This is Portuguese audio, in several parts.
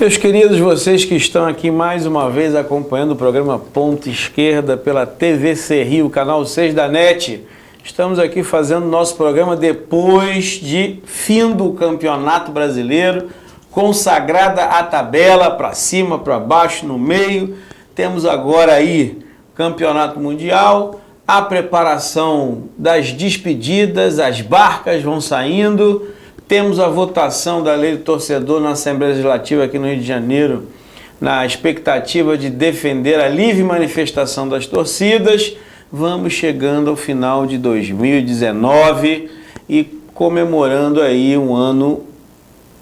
Meus queridos, vocês que estão aqui mais uma vez acompanhando o programa Ponta Esquerda pela TVC Rio, canal 6 da NET, estamos aqui fazendo nosso programa depois de fim do Campeonato Brasileiro, consagrada a tabela para cima, para baixo, no meio. Temos agora aí Campeonato Mundial, a preparação das despedidas, as barcas vão saindo. Temos a votação da lei do torcedor na Assembleia Legislativa aqui no Rio de Janeiro, na expectativa de defender a livre manifestação das torcidas. Vamos chegando ao final de 2019 e comemorando aí um ano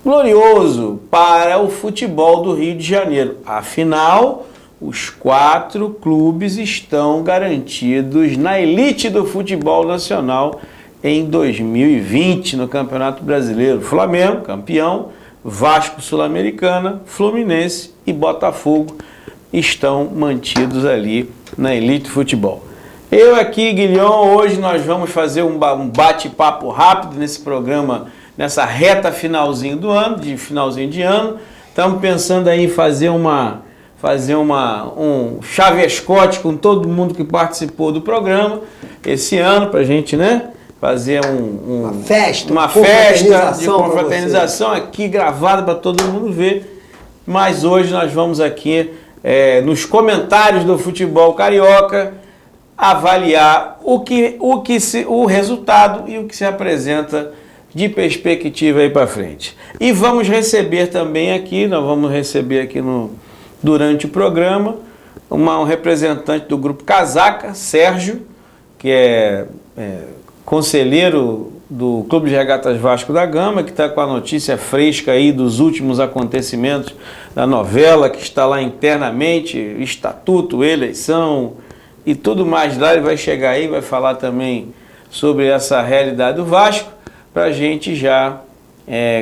glorioso para o futebol do Rio de Janeiro. Afinal, os 4 clubes estão garantidos na elite do futebol nacional em 2020 no Campeonato Brasileiro. Flamengo, campeão, Vasco, Sul-Americana, Fluminense e Botafogo estão mantidos ali na elite do futebol. Eu aqui, Guilhom, hoje nós vamos fazer um bate-papo rápido nesse programa, nessa reta finalzinho do ano, finalzinho de ano. Estamos pensando aí em fazer um chavescote com todo mundo que participou do programa esse ano, para a gente, né? Fazer uma festa de confraternização aqui gravada para todo mundo ver. Mas hoje nós vamos aqui nos comentários do futebol carioca avaliar o resultado e o que se apresenta de perspectiva aí para frente. E vamos receber também aqui, durante o programa, um representante do grupo Casaca, Sérgio, que é conselheiro do Clube de Regatas Vasco da Gama, que está com a notícia fresca aí dos últimos acontecimentos da novela, que está lá internamente, estatuto, eleição e tudo mais lá. Ele vai chegar aí, vai falar também sobre essa realidade do Vasco, para a gente já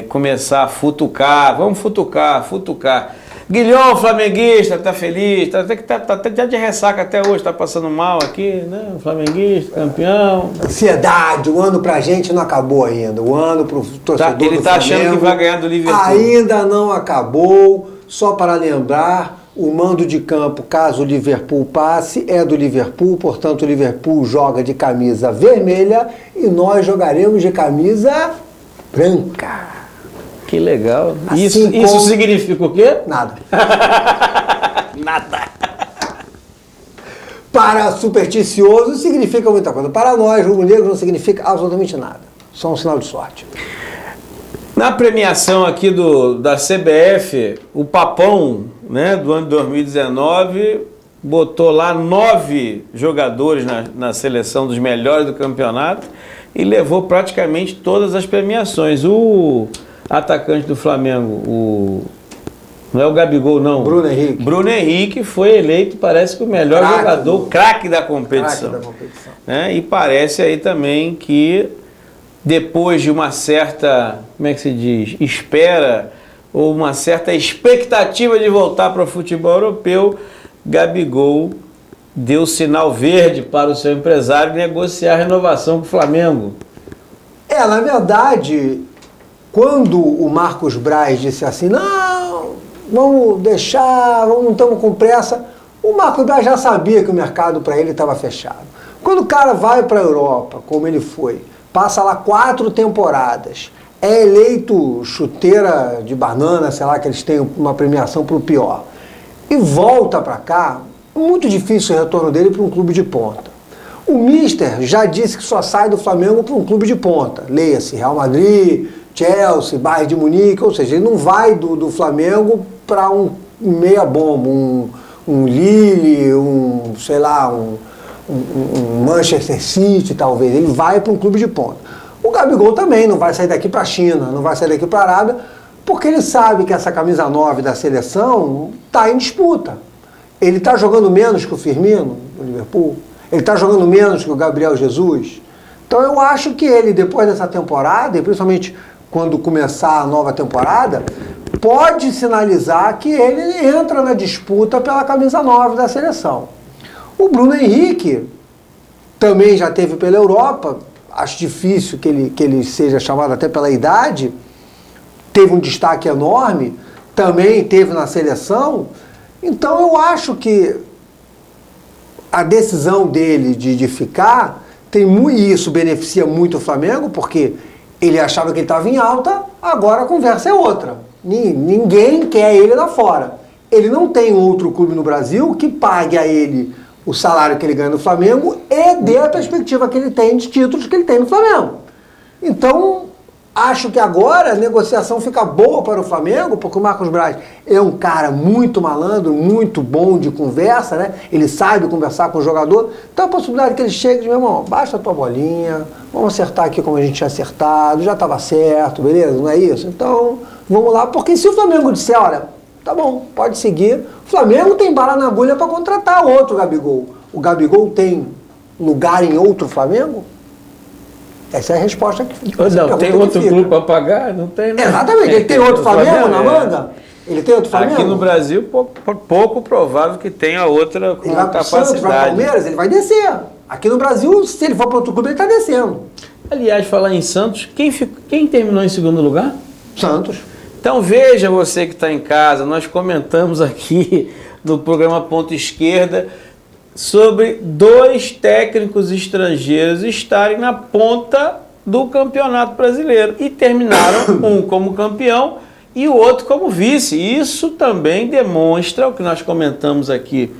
começar a futucar. Vamos futucar. Guilhom, flamenguista, tá feliz, tá até de ressaca até hoje, tá passando mal aqui, né? Flamenguista, campeão. Ansiedade, o ano pra gente não acabou ainda. O ano pro torcedor do Flamengo. Ele tá achando que vai ganhar do Liverpool. Ainda não acabou. Só para lembrar, o mando de campo, caso o Liverpool passe, é do Liverpool. Portanto, o Liverpool joga de camisa vermelha e nós jogaremos de camisa branca. Que legal. Assim isso significa o quê? Nada. Nada. Para supersticioso significa muita coisa. Para nós, rubro-negro, não significa absolutamente nada. Só um sinal de sorte. Na premiação aqui da CBF, o Papão, né, do ano de 2019, botou lá 9 jogadores na seleção dos melhores do campeonato e levou praticamente todas as premiações. O atacante do Flamengo, não é o Gabigol, não. Bruno Henrique foi eleito, parece que o melhor jogador, craque da competição. Né? E parece aí também que depois de uma certa, como é que se diz, espera, ou uma certa expectativa de voltar para o futebol europeu, Gabigol deu sinal verde para o seu empresário negociar a renovação com o Flamengo. Na verdade, quando o Marcos Braz disse assim, não, vamos deixar, não estamos com pressa, o Marcos Braz já sabia que o mercado para ele estava fechado. Quando o cara vai para a Europa, como ele foi, passa lá 4 temporadas, é eleito chuteira de banana, sei lá, que eles têm uma premiação para o pior, e volta para cá, muito difícil o retorno dele para um clube de ponta. O Mister já disse que só sai do Flamengo para um clube de ponta, leia-se Real Madrid, Chelsea, Bayern de Munique, ou seja, ele não vai do Flamengo para um meia-bomba, um Lille, um Manchester City, talvez. Ele vai para um clube de ponta. O Gabigol também não vai sair daqui para a China, não vai sair daqui para a Arábia, porque ele sabe que essa camisa 9 da seleção está em disputa. Ele está jogando menos que o Firmino, do Liverpool, ele está jogando menos que o Gabriel Jesus. Então eu acho que ele, depois dessa temporada, e principalmente quando começar a nova temporada, pode sinalizar que ele entra na disputa pela camisa 9 da seleção. O Bruno Henrique também já teve pela Europa, acho difícil que ele seja chamado até pela idade, teve um destaque enorme, também teve na seleção. Então eu acho que a decisão dele de ficar, isso beneficia muito o Flamengo, porque ele achava que ele estava em alta, agora a conversa é outra. Ninguém quer ele lá fora. Ele não tem outro clube no Brasil que pague a ele o salário que ele ganha no Flamengo e dê a perspectiva que ele tem de títulos que ele tem no Flamengo. Então, acho que agora a negociação fica boa para o Flamengo, porque o Marcos Braz é um cara muito malandro, muito bom de conversa, né? Ele sabe conversar com o jogador. Então a possibilidade que ele chegue de, meu irmão, baixa a tua bolinha, vamos acertar aqui como a gente tinha acertado, já estava certo, beleza? Não é isso? Então, vamos lá, porque se o Flamengo disser, olha, tá bom, pode seguir. O Flamengo tem bala na agulha para contratar outro Gabigol. O Gabigol tem lugar em outro Flamengo? Essa é a resposta que fica. Não, tem outro clube para pagar? Não tem, né? Exatamente. Ele tem outro Flamengo na manga? Ele tem outro Flamengo? Aqui no Brasil, pouco provável que tenha outra com ele vai pro capacidade. Santos, vai pro Palmeiras, ele vai descer. Aqui no Brasil, se ele for para outro clube, ele está descendo. Aliás, falar em Santos, quem terminou em segundo lugar? Santos. Então veja você que está em casa, nós comentamos aqui no programa Ponto Esquerda sobre 2 técnicos estrangeiros estarem na ponta do Campeonato Brasileiro e terminaram um como campeão e o outro como vice. Isso também demonstra o que nós comentamos aqui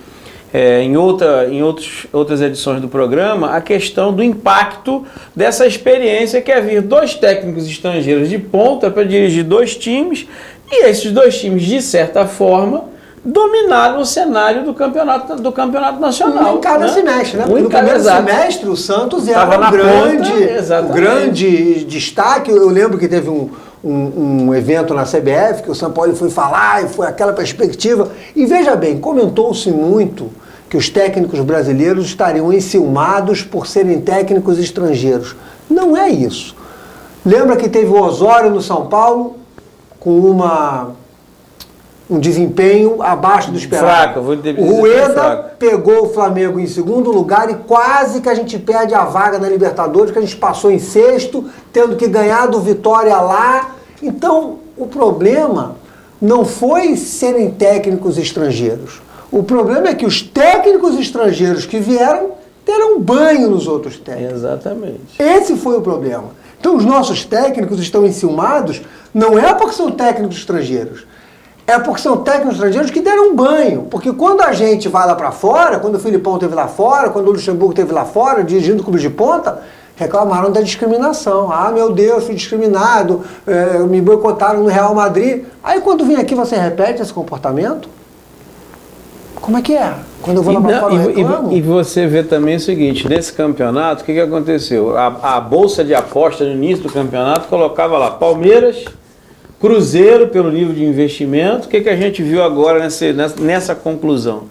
em outras edições do programa, a questão do impacto dessa experiência que é vir 2 técnicos estrangeiros de ponta para dirigir 2 times e esses 2 times, de certa forma, dominaram o cenário do campeonato nacional. Um em cada semestre, né? No primeiro semestre, o Santos era o grande destaque. Eu lembro que teve um evento na CBF, que o São Paulo foi falar e foi aquela perspectiva. E veja bem, comentou-se muito que os técnicos brasileiros estariam enciumados por serem técnicos estrangeiros. Não é isso. Lembra que teve o Osório no São Paulo com um desempenho abaixo do esperado. O Rueda pegou o Flamengo em segundo lugar e quase que a gente perde a vaga na Libertadores, que a gente passou em 6º, tendo que ganhar do Vitória lá. Então, o problema não foi serem técnicos estrangeiros. O problema é que os técnicos estrangeiros que vieram deram banho nos outros técnicos. Exatamente. Esse foi o problema. Então, os nossos técnicos estão enciumados, não é porque são técnicos estrangeiros, é porque são técnicos estrangeiros que deram banho. Porque quando a gente vai lá para fora, quando o Filipão esteve lá fora, quando o Luxemburgo esteve lá fora, dirigindo o clube de ponta, reclamaram da discriminação. Ah, meu Deus, fui discriminado, me boicotaram no Real Madrid. Aí quando vem aqui você repete esse comportamento? Como é que é? Quando eu vou lá para fora, eu reclamo? E você vê também o seguinte, nesse campeonato, o que aconteceu? A bolsa de aposta no início do campeonato colocava lá Palmeiras, Cruzeiro pelo nível de investimento. O que a gente viu agora nessa conclusão?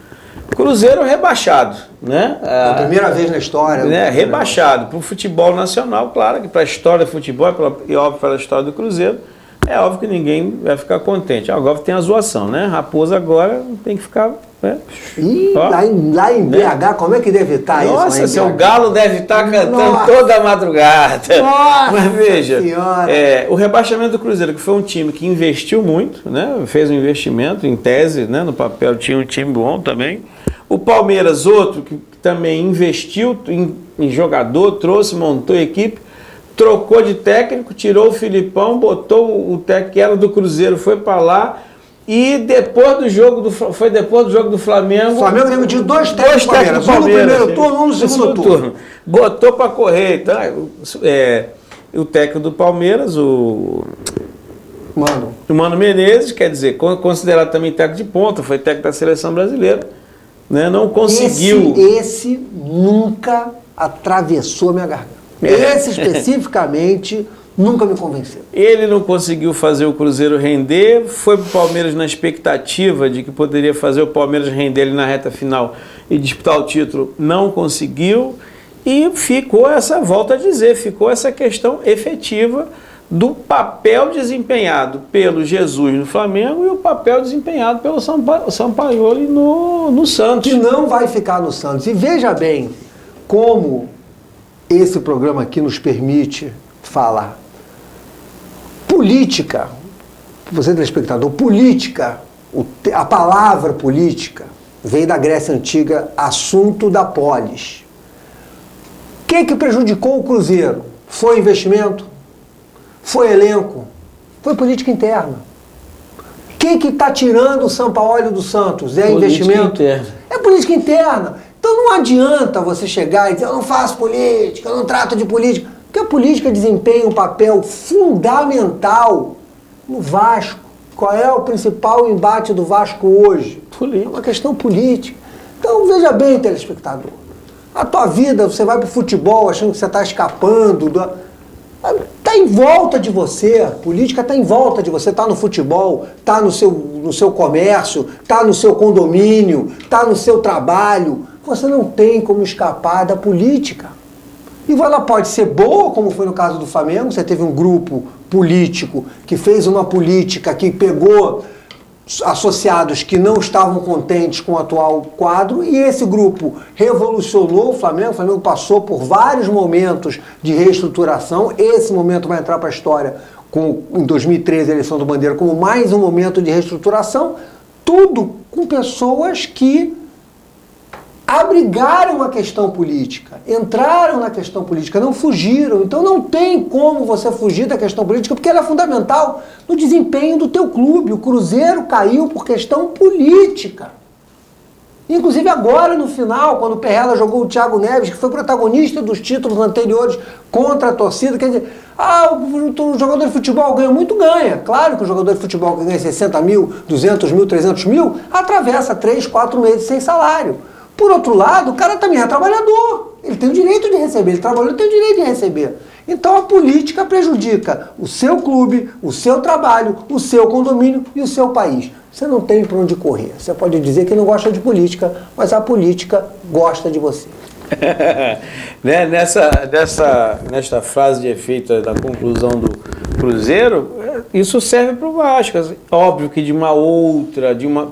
Cruzeiro rebaixado, né? É a primeira vez na história. Né? Rebaixado para o futebol nacional, claro que para a história do futebol e óbvio pela história do Cruzeiro, é óbvio que ninguém vai ficar contente. Agora tem a zoação, né? Raposa agora tem que ficar... Né? Ih, lá em BH, como é que deve estar isso? Nossa, seu Galo deve estar cantando toda a madrugada. Nossa. Mas veja, o rebaixamento do Cruzeiro, que foi um time que investiu muito, né? Fez um investimento, em tese, né? No papel tinha um time bom também. O Palmeiras, outro que também investiu em jogador, trouxe, montou equipe, trocou de técnico, tirou o Filipão, botou o técnico que era do Cruzeiro, foi para lá. E depois do jogo do Flamengo... O Flamengo demitiu 2 técnicos do Palmeiras. Um no primeiro turno, um no segundo turno. Botou para correr. Então, o técnico do Palmeiras, o Mano Menezes, quer dizer, considerado também técnico de ponta, foi técnico da seleção brasileira, né? Não conseguiu... Esse nunca atravessou a minha garganta. Esse especificamente... Nunca me convenceu. Ele não conseguiu fazer o Cruzeiro render, foi para o Palmeiras na expectativa de que poderia fazer o Palmeiras render ali na reta final e disputar o título, não conseguiu, e ficou essa, volta a dizer, ficou essa questão efetiva do papel desempenhado pelo Jesus no Flamengo e o papel desempenhado pelo Sampaoli no Santos. Que não vai ficar no Santos. E veja bem como esse programa aqui nos permite falar. Política você telespectador, política, a palavra política veio da Grécia Antiga, assunto da polis. O que prejudicou o Cruzeiro? Foi investimento? Foi elenco? Foi política interna. O que está tirando o Sampaoli do Santos? É política investimento? Interna. É política interna. Então não adianta você chegar e dizer, eu não faço política, eu não trato de política. Porque a política desempenha um papel fundamental no Vasco. Qual é o principal embate do Vasco hoje? Política. É uma questão política. Então veja bem, telespectador. A tua vida, você vai para o futebol achando que você está escapando. Está em volta de você. A política está em volta de você. Está no futebol, está no seu comércio, está no seu condomínio, está no seu trabalho. Você não tem como escapar da política. E ela pode ser boa, como foi no caso do Flamengo. Você teve um grupo político que fez uma política que pegou associados que não estavam contentes com o atual quadro, e esse grupo revolucionou o Flamengo. O Flamengo passou por vários momentos de reestruturação. Esse momento vai entrar para a história em 2013, a eleição do Bandeira, como mais um momento de reestruturação, tudo com pessoas que abrigaram a questão política, entraram na questão política, não fugiram. Então não tem como você fugir da questão política, porque ela é fundamental no desempenho do teu clube. O Cruzeiro caiu por questão política. Inclusive agora no final, quando o Perrella jogou o Thiago Neves, que foi protagonista dos títulos anteriores contra a torcida, quer dizer, o jogador de futebol ganha muito, ganha. Claro que o jogador de futebol que ganha 60 mil, 200 mil, 300 mil, atravessa 3, 4 meses sem salário. Por outro lado, o cara também é trabalhador. Ele tem o direito de receber, ele trabalhou, ele tem o direito de receber. Então a política prejudica o seu clube, o seu trabalho, o seu condomínio e o seu país. Você não tem para onde correr. Você pode dizer que não gosta de política, mas a política gosta de você. Nesta frase de efeito da conclusão do Cruzeiro, isso serve para o Vasco. Óbvio que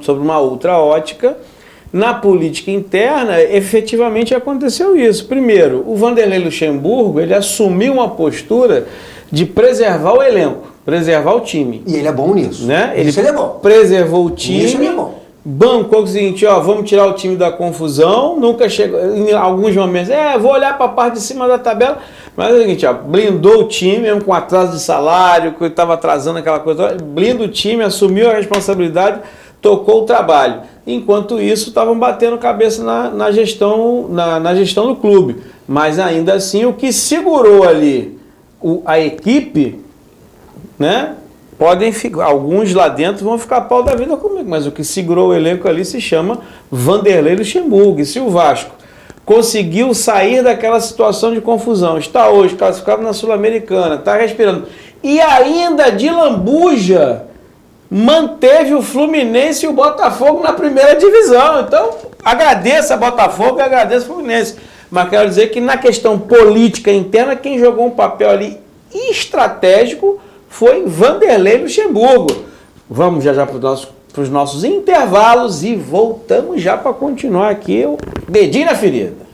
sobre uma outra ótica, na política interna, efetivamente aconteceu isso. Primeiro, o Vanderlei Luxemburgo, ele assumiu uma postura de preservar o elenco, preservar o time. E ele é bom nisso. Né? Ele é bom. Preservou o time. Isso ele é bom. Bancou o seguinte, vamos tirar o time da confusão. Nunca chegou, em alguns momentos, vou olhar para a parte de cima da tabela. Mas é o seguinte, blindou o time, mesmo com atraso de salário, que estava atrasando aquela coisa, blinda o time, assumiu a responsabilidade, tocou o trabalho. Enquanto isso, estavam batendo cabeça na gestão do clube. Mas ainda assim, o que segurou ali a equipe, né? Alguns lá dentro vão ficar pau da vida comigo, mas o que segurou o elenco ali se chama Vanderlei Luxemburgo. E se o Vasco conseguiu sair daquela situação de confusão, está hoje classificado na Sul-Americana, está respirando, e ainda de lambuja manteve o Fluminense e o Botafogo na primeira divisão. Então, agradeça a Botafogo e agradeça o Fluminense. Mas quero dizer que na questão política interna, quem jogou um papel ali estratégico foi Vanderlei Luxemburgo. Vamos já para os nossos intervalos e voltamos já para continuar aqui o dedinho na ferida.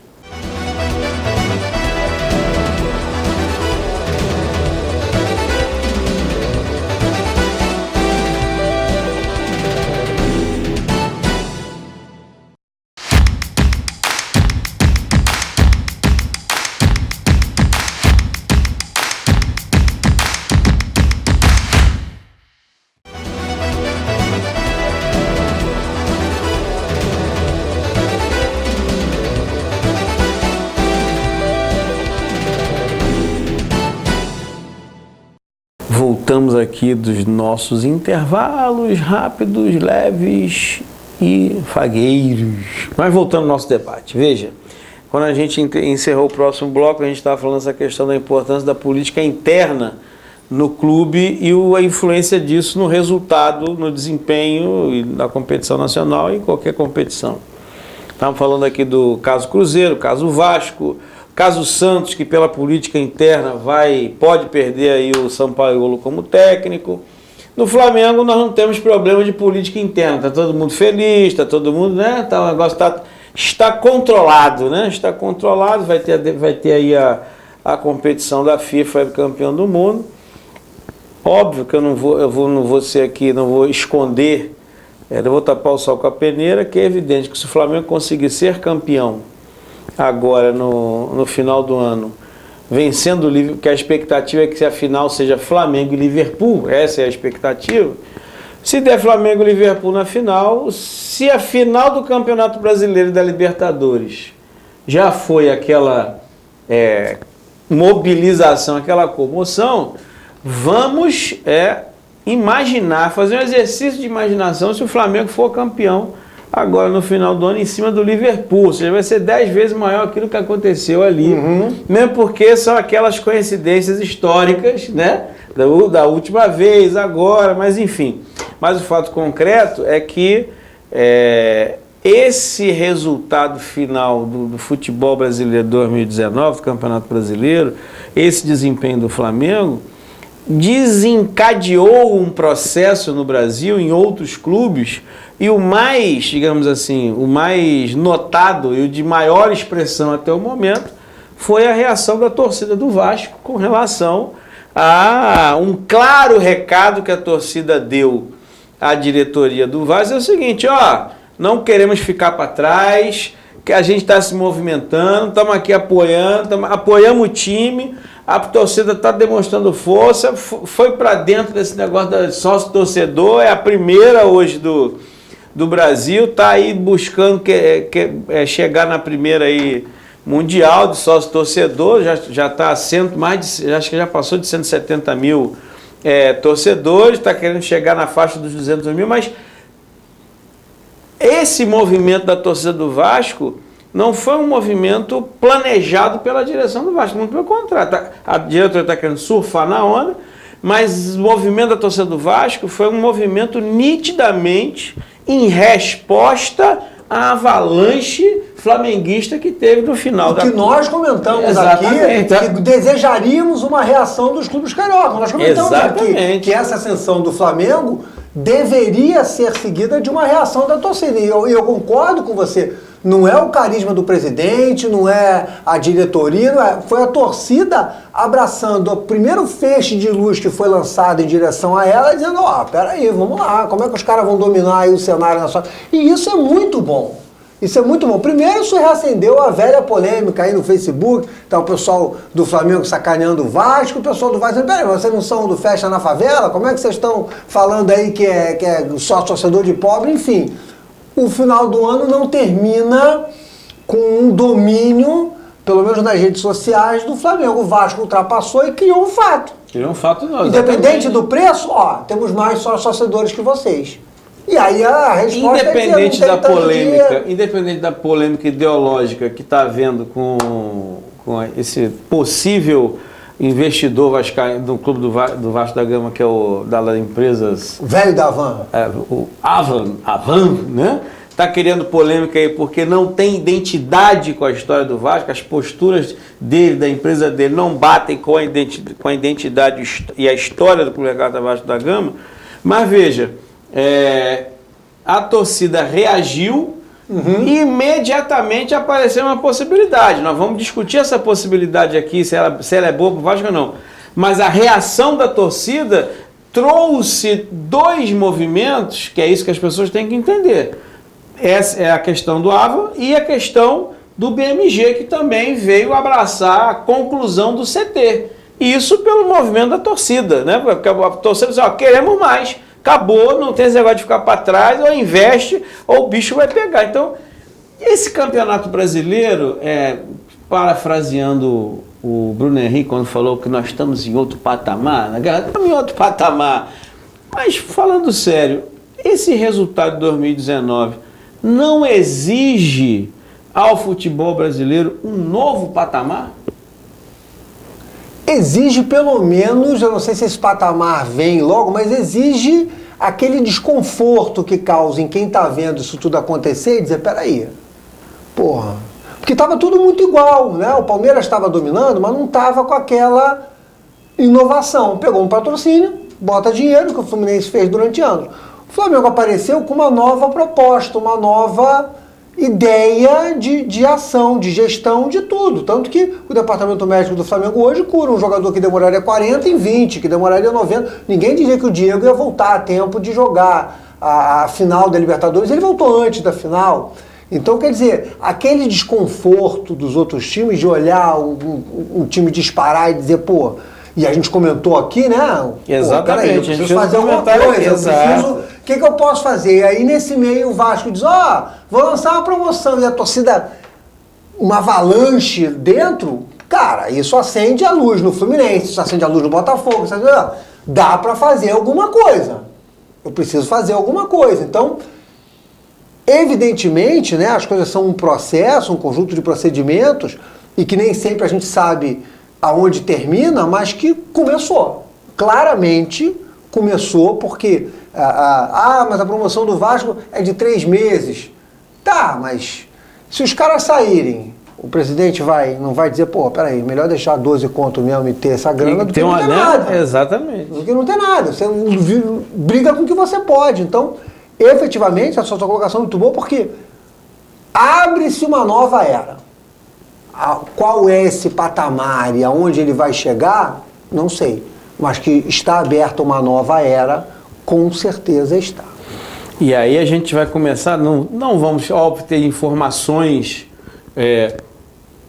Voltamos aqui dos nossos intervalos rápidos, leves e fagueiros. Mas voltando ao nosso debate. Veja, quando a gente encerrou o próximo bloco, a gente estava falando essa questão da importância da política interna no clube e a influência disso no resultado, no desempenho e na competição nacional e em qualquer competição. Estávamos falando aqui do caso Cruzeiro, caso Vasco, caso Santos, que pela política interna pode perder aí o Sampaoli como técnico. No Flamengo nós não temos problema de política interna, está todo mundo feliz, está todo mundo, né? O negócio está controlado, né? Está controlado, vai ter aí a competição da FIFA, campeão do mundo. Óbvio que eu não vou ser aqui, não vou esconder, eu vou tapar o sol com a peneira, que é evidente que se o Flamengo conseguir ser campeão agora no final do ano, vencendo o Liverpool, que a expectativa é que a final seja Flamengo e Liverpool, essa é a expectativa. Se der Flamengo e Liverpool na final, se a final do Campeonato Brasileiro e da Libertadores já foi aquela mobilização, aquela comoção, vamos imaginar, fazer um exercício de imaginação se o Flamengo for campeão agora no final do ano em cima do Liverpool. Ou seja, vai ser 10 vezes maior aquilo que aconteceu ali, mesmo porque são aquelas coincidências históricas, né? Da última vez, agora, mas enfim. Mas o fato concreto é que esse resultado final do futebol brasileiro 2019, do Campeonato Brasileiro, esse desempenho do Flamengo, desencadeou um processo no Brasil, em outros clubes, e o mais, digamos assim, o mais notado e o de maior expressão até o momento foi a reação da torcida do Vasco com relação a um claro recado que a torcida deu à diretoria do Vasco, é o seguinte, não queremos ficar para trás, que a gente está se movimentando, estamos aqui apoiando, apoiamos o time, a torcida está demonstrando força, foi para dentro desse negócio da sócio-torcedor, é a primeira hoje do Brasil, está aí buscando chegar na primeira aí mundial de sócio-torcedor, já está acho que já passou de 170 mil torcedores, está querendo chegar na faixa dos 200 mil, mas esse movimento da torcida do Vasco não foi um movimento planejado pela direção do Vasco, muito pelo contrário. A diretoria está querendo surfar na onda, mas o movimento da torcida do Vasco foi um movimento nitidamente em resposta à avalanche flamenguista que teve no final que nós comentamos aqui, que desejaríamos uma reação dos clubes cariocas. Nós comentamos aqui que essa ascensão do Flamengo deveria ser seguida de uma reação da torcida. E eu concordo com você. Não é o carisma do presidente, não é a diretoria, foi a torcida abraçando o primeiro feixe de luz que foi lançado em direção a ela, dizendo, peraí, vamos lá, como é que os caras vão dominar aí o cenário nacional? E isso é muito bom. Isso é muito bom. Primeiro, isso reacendeu a velha polêmica aí no Facebook, tá o pessoal do Flamengo sacaneando o Vasco, o pessoal do Vasco dizendo, peraí, vocês não são do Festa na Favela? Como é que vocês estão falando aí que é só torcedor de pobre? Enfim, o final do ano não termina com um domínio, pelo menos nas redes sociais, do Flamengo. O Vasco ultrapassou e criou um fato. Criou um fato não. Independente do preço, temos mais só torcedores que vocês. E aí a resposta independente da polêmica ideológica que está havendo com esse possível investidor do clube do Vasco da Gama, que é o das empresas... O velho da Havan. O Havan, né? Está criando polêmica aí porque não tem identidade com a história do Vasco, as posturas dele, da empresa dele, não batem com a identidade e a história do Clube Regata Vasco da Gama. Mas veja... a torcida reagiu e imediatamente apareceu uma possibilidade. Nós vamos discutir essa possibilidade aqui, se ela é boa para o Vasco ou não. Mas a reação da torcida trouxe dois movimentos, que é isso que as pessoas têm que entender. Essa é a questão do Ava e a questão do BMG, que também veio abraçar a conclusão do CT. Isso pelo movimento da torcida, né? Porque a torcida diz, queremos mais. Acabou, não tem esse negócio de ficar para trás, ou investe, ou o bicho vai pegar. Então, esse campeonato brasileiro, parafraseando o Bruno Henrique, quando falou que nós estamos em outro patamar, estamos em outro patamar. Mas, falando sério, esse resultado de 2019 não exige ao futebol brasileiro um novo patamar? Exige pelo menos, eu não sei se esse patamar vem logo, mas exige aquele desconforto que causa em quem está vendo isso tudo acontecer e dizer, peraí, porque estava tudo muito igual, né? O Palmeiras estava dominando, mas não estava com aquela inovação. Pegou um patrocínio, bota dinheiro, que o Fluminense fez durante anos. O Flamengo apareceu com uma nova proposta, uma nova ideia de ação, de gestão, de tudo. Tanto que o departamento médico do Flamengo hoje cura um jogador que demoraria 40 em 20, que demoraria 90. Ninguém dizia que o Diego ia voltar a tempo de jogar a final da Libertadores. Ele voltou antes da final. Então, quer dizer, aquele desconforto dos outros times de olhar um time disparar e dizer, pô, e a gente comentou aqui, né? Exatamente. Pô, peraí, eu preciso fazer alguma coisa, eu preciso... O que eu posso fazer? E aí, nesse meio, o Vasco diz, vou lançar uma promoção. E a torcida, uma avalanche dentro, cara, isso acende a luz no Fluminense, isso acende a luz no Botafogo. Dá para fazer alguma coisa. Eu preciso fazer alguma coisa. Então, evidentemente, né, as coisas são um processo, um conjunto de procedimentos, e que nem sempre a gente sabe aonde termina, mas que começou. Claramente começou, porque... mas a promoção do Vasco é de 3 meses. Tá, mas se os caras saírem, o presidente não vai dizer, pô, peraí, melhor deixar 12 conto mesmo e ter essa grana do que não ter nada. Exatamente. Do que não ter nada. Você briga com o que você pode. Então, efetivamente, a sua colocação é muito boa, porque abre-se uma nova era. Qual é esse patamar e aonde ele vai chegar, não sei. Mas que está aberta uma nova era, com certeza está. E aí a gente vai começar, não vamos obter informações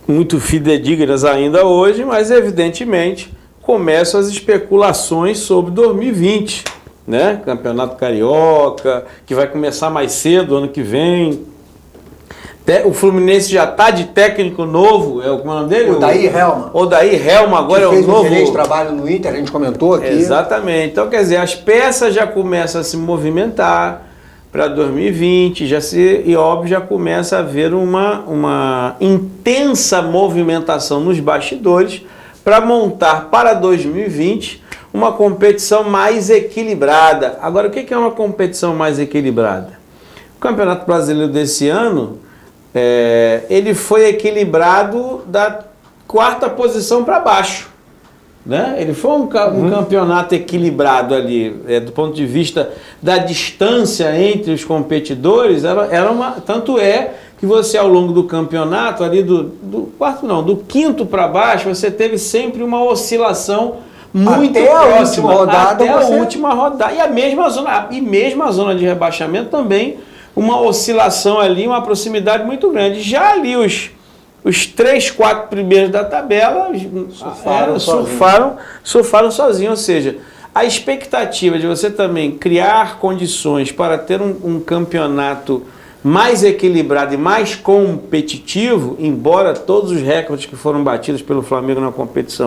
muito fidedignas ainda hoje, mas evidentemente começam as especulações sobre 2020, né? Campeonato Carioca, que vai começar mais cedo, ano que vem. O Fluminense já está de técnico novo, como é o nome dele? Odair Helma. Odair Helma agora é o novo. Fez um excelente trabalho no Inter, a gente comentou aqui. Exatamente. Então, quer dizer, as peças já começam a se movimentar para 2020, e óbvio, já começa a haver uma intensa movimentação nos bastidores para montar para 2020 uma competição mais equilibrada. Agora, o que é uma competição mais equilibrada? O Campeonato Brasileiro desse ano, ele foi equilibrado da 4ª posição para baixo, né? Ele foi um campeonato equilibrado ali, do ponto de vista da distância entre os competidores, tanto é que você ao longo do campeonato, ali do 5º para baixo, você teve sempre uma oscilação muito próxima, até a última rodada, e mesmo a zona de rebaixamento também, uma oscilação ali, uma proximidade muito grande. Já ali os 3, 4 primeiros da tabela surfaram sozinhos. Ou seja, a expectativa de você também criar condições para ter um campeonato mais equilibrado e mais competitivo, embora todos os recordes que foram batidos pelo Flamengo na competição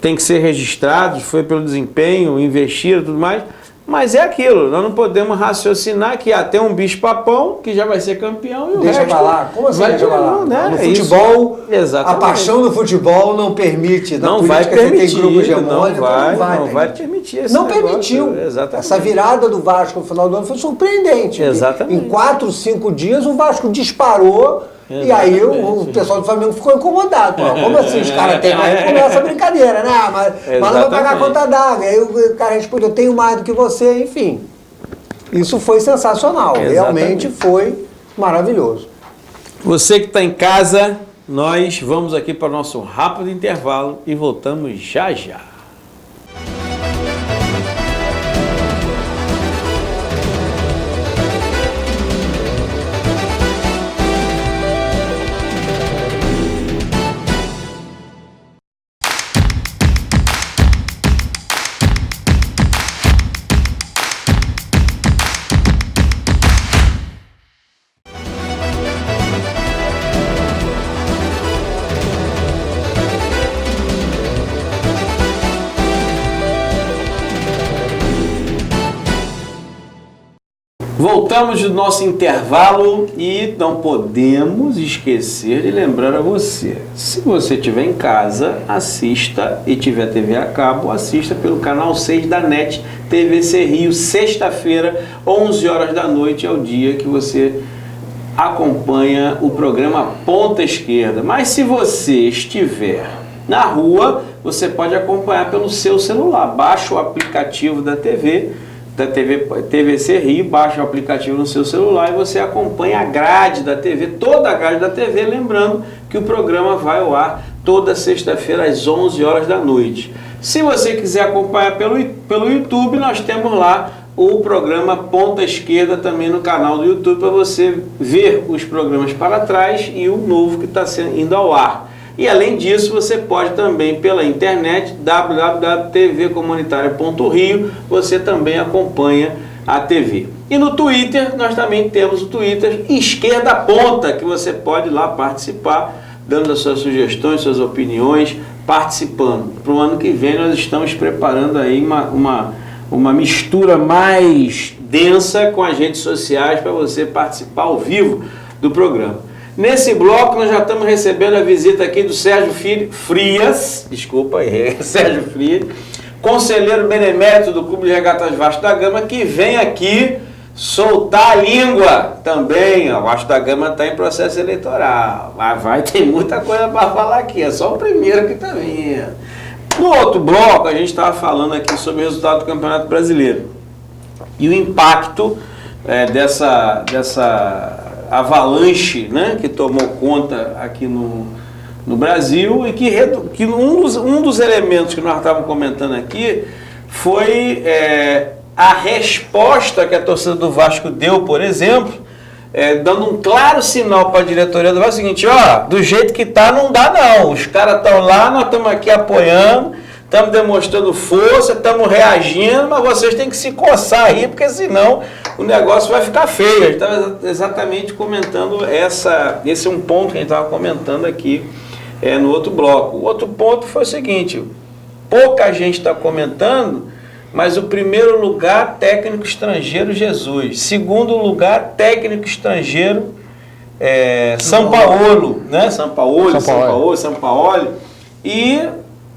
tem que ser registrados, foi pelo desempenho, investiram e tudo mais. Mas é aquilo, nós não podemos raciocinar que tem um bicho-papão que já vai ser campeão e o deixa resto... pra lá. Como assim vai deixa pra lá? Né? No futebol, a paixão do futebol não permite. Não vai permitir, tem grupo hegemônico, não vai permitir esse Não negócio. permitiu. Exatamente. Essa virada do Vasco no final do ano foi surpreendente. Exatamente. Em 4, 5 dias o Vasco disparou. Exatamente. E aí o pessoal do Flamengo ficou incomodado. Como assim os caras têm mais? Começa a brincadeira, né? Mas não vai pagar a conta d'água. Aí o cara respondeu, eu tenho mais do que você, enfim. Isso foi sensacional. Exatamente. Realmente foi maravilhoso. Você que está em casa, nós vamos aqui para o nosso rápido intervalo e voltamos já já. Voltamos do nosso intervalo e não podemos esquecer de lembrar a você. Se você estiver em casa, assista e tiver TV a cabo, assista pelo canal 6 da NET TVC Rio, sexta-feira, 11 horas da noite, é o dia que você acompanha o programa Ponta Esquerda. Mas se você estiver na rua, você pode acompanhar pelo seu celular. Baixa o aplicativo da TV, da TVC Rio, baixa o aplicativo no seu celular e você acompanha a grade da TV, toda a grade da TV, lembrando que o programa vai ao ar toda sexta-feira às 11 horas da noite. Se você quiser acompanhar pelo YouTube, nós temos lá o programa Ponta Esquerda também no canal do YouTube para você ver os programas para trás e o novo que está indo ao ar. E além disso, você pode também pela internet, www.tvcomunitaria.rio, você também acompanha a TV. E no Twitter, nós também temos o Twitter Esquerda Ponta, que você pode ir lá participar, dando as suas sugestões, suas opiniões, participando. Para o ano que vem nós estamos preparando aí uma mistura mais densa com as redes sociais para você participar ao vivo do programa. Nesse bloco nós já estamos recebendo a visita aqui do Sérgio Frias, Sérgio Frias, conselheiro benemérito do Clube de Regatas Vasco da Gama, que vem aqui soltar a língua também. O Vasco da Gama está em processo eleitoral, mas tem muita coisa para falar aqui, é só o primeiro que está vindo. No outro bloco a gente estava falando aqui sobre o resultado do Campeonato Brasileiro e o impacto dessa avalanche, né, que tomou conta aqui no Brasil e que um dos elementos que nós estávamos comentando aqui foi a resposta que a torcida do Vasco deu, por exemplo, dando um claro sinal para a diretoria do Vasco, seguinte, do jeito que tá não dá não, os caras estão lá, nós estamos aqui apoiando, estamos demonstrando força, estamos reagindo, mas vocês têm que se coçar aí, porque senão o negócio vai ficar feio. A gente estava exatamente comentando esse é um ponto que a gente estava comentando aqui no outro bloco. O outro ponto foi o seguinte, pouca gente está comentando, mas o primeiro lugar, técnico estrangeiro, Jesus. Segundo lugar, técnico estrangeiro, São Paulo, né? São Paulo. E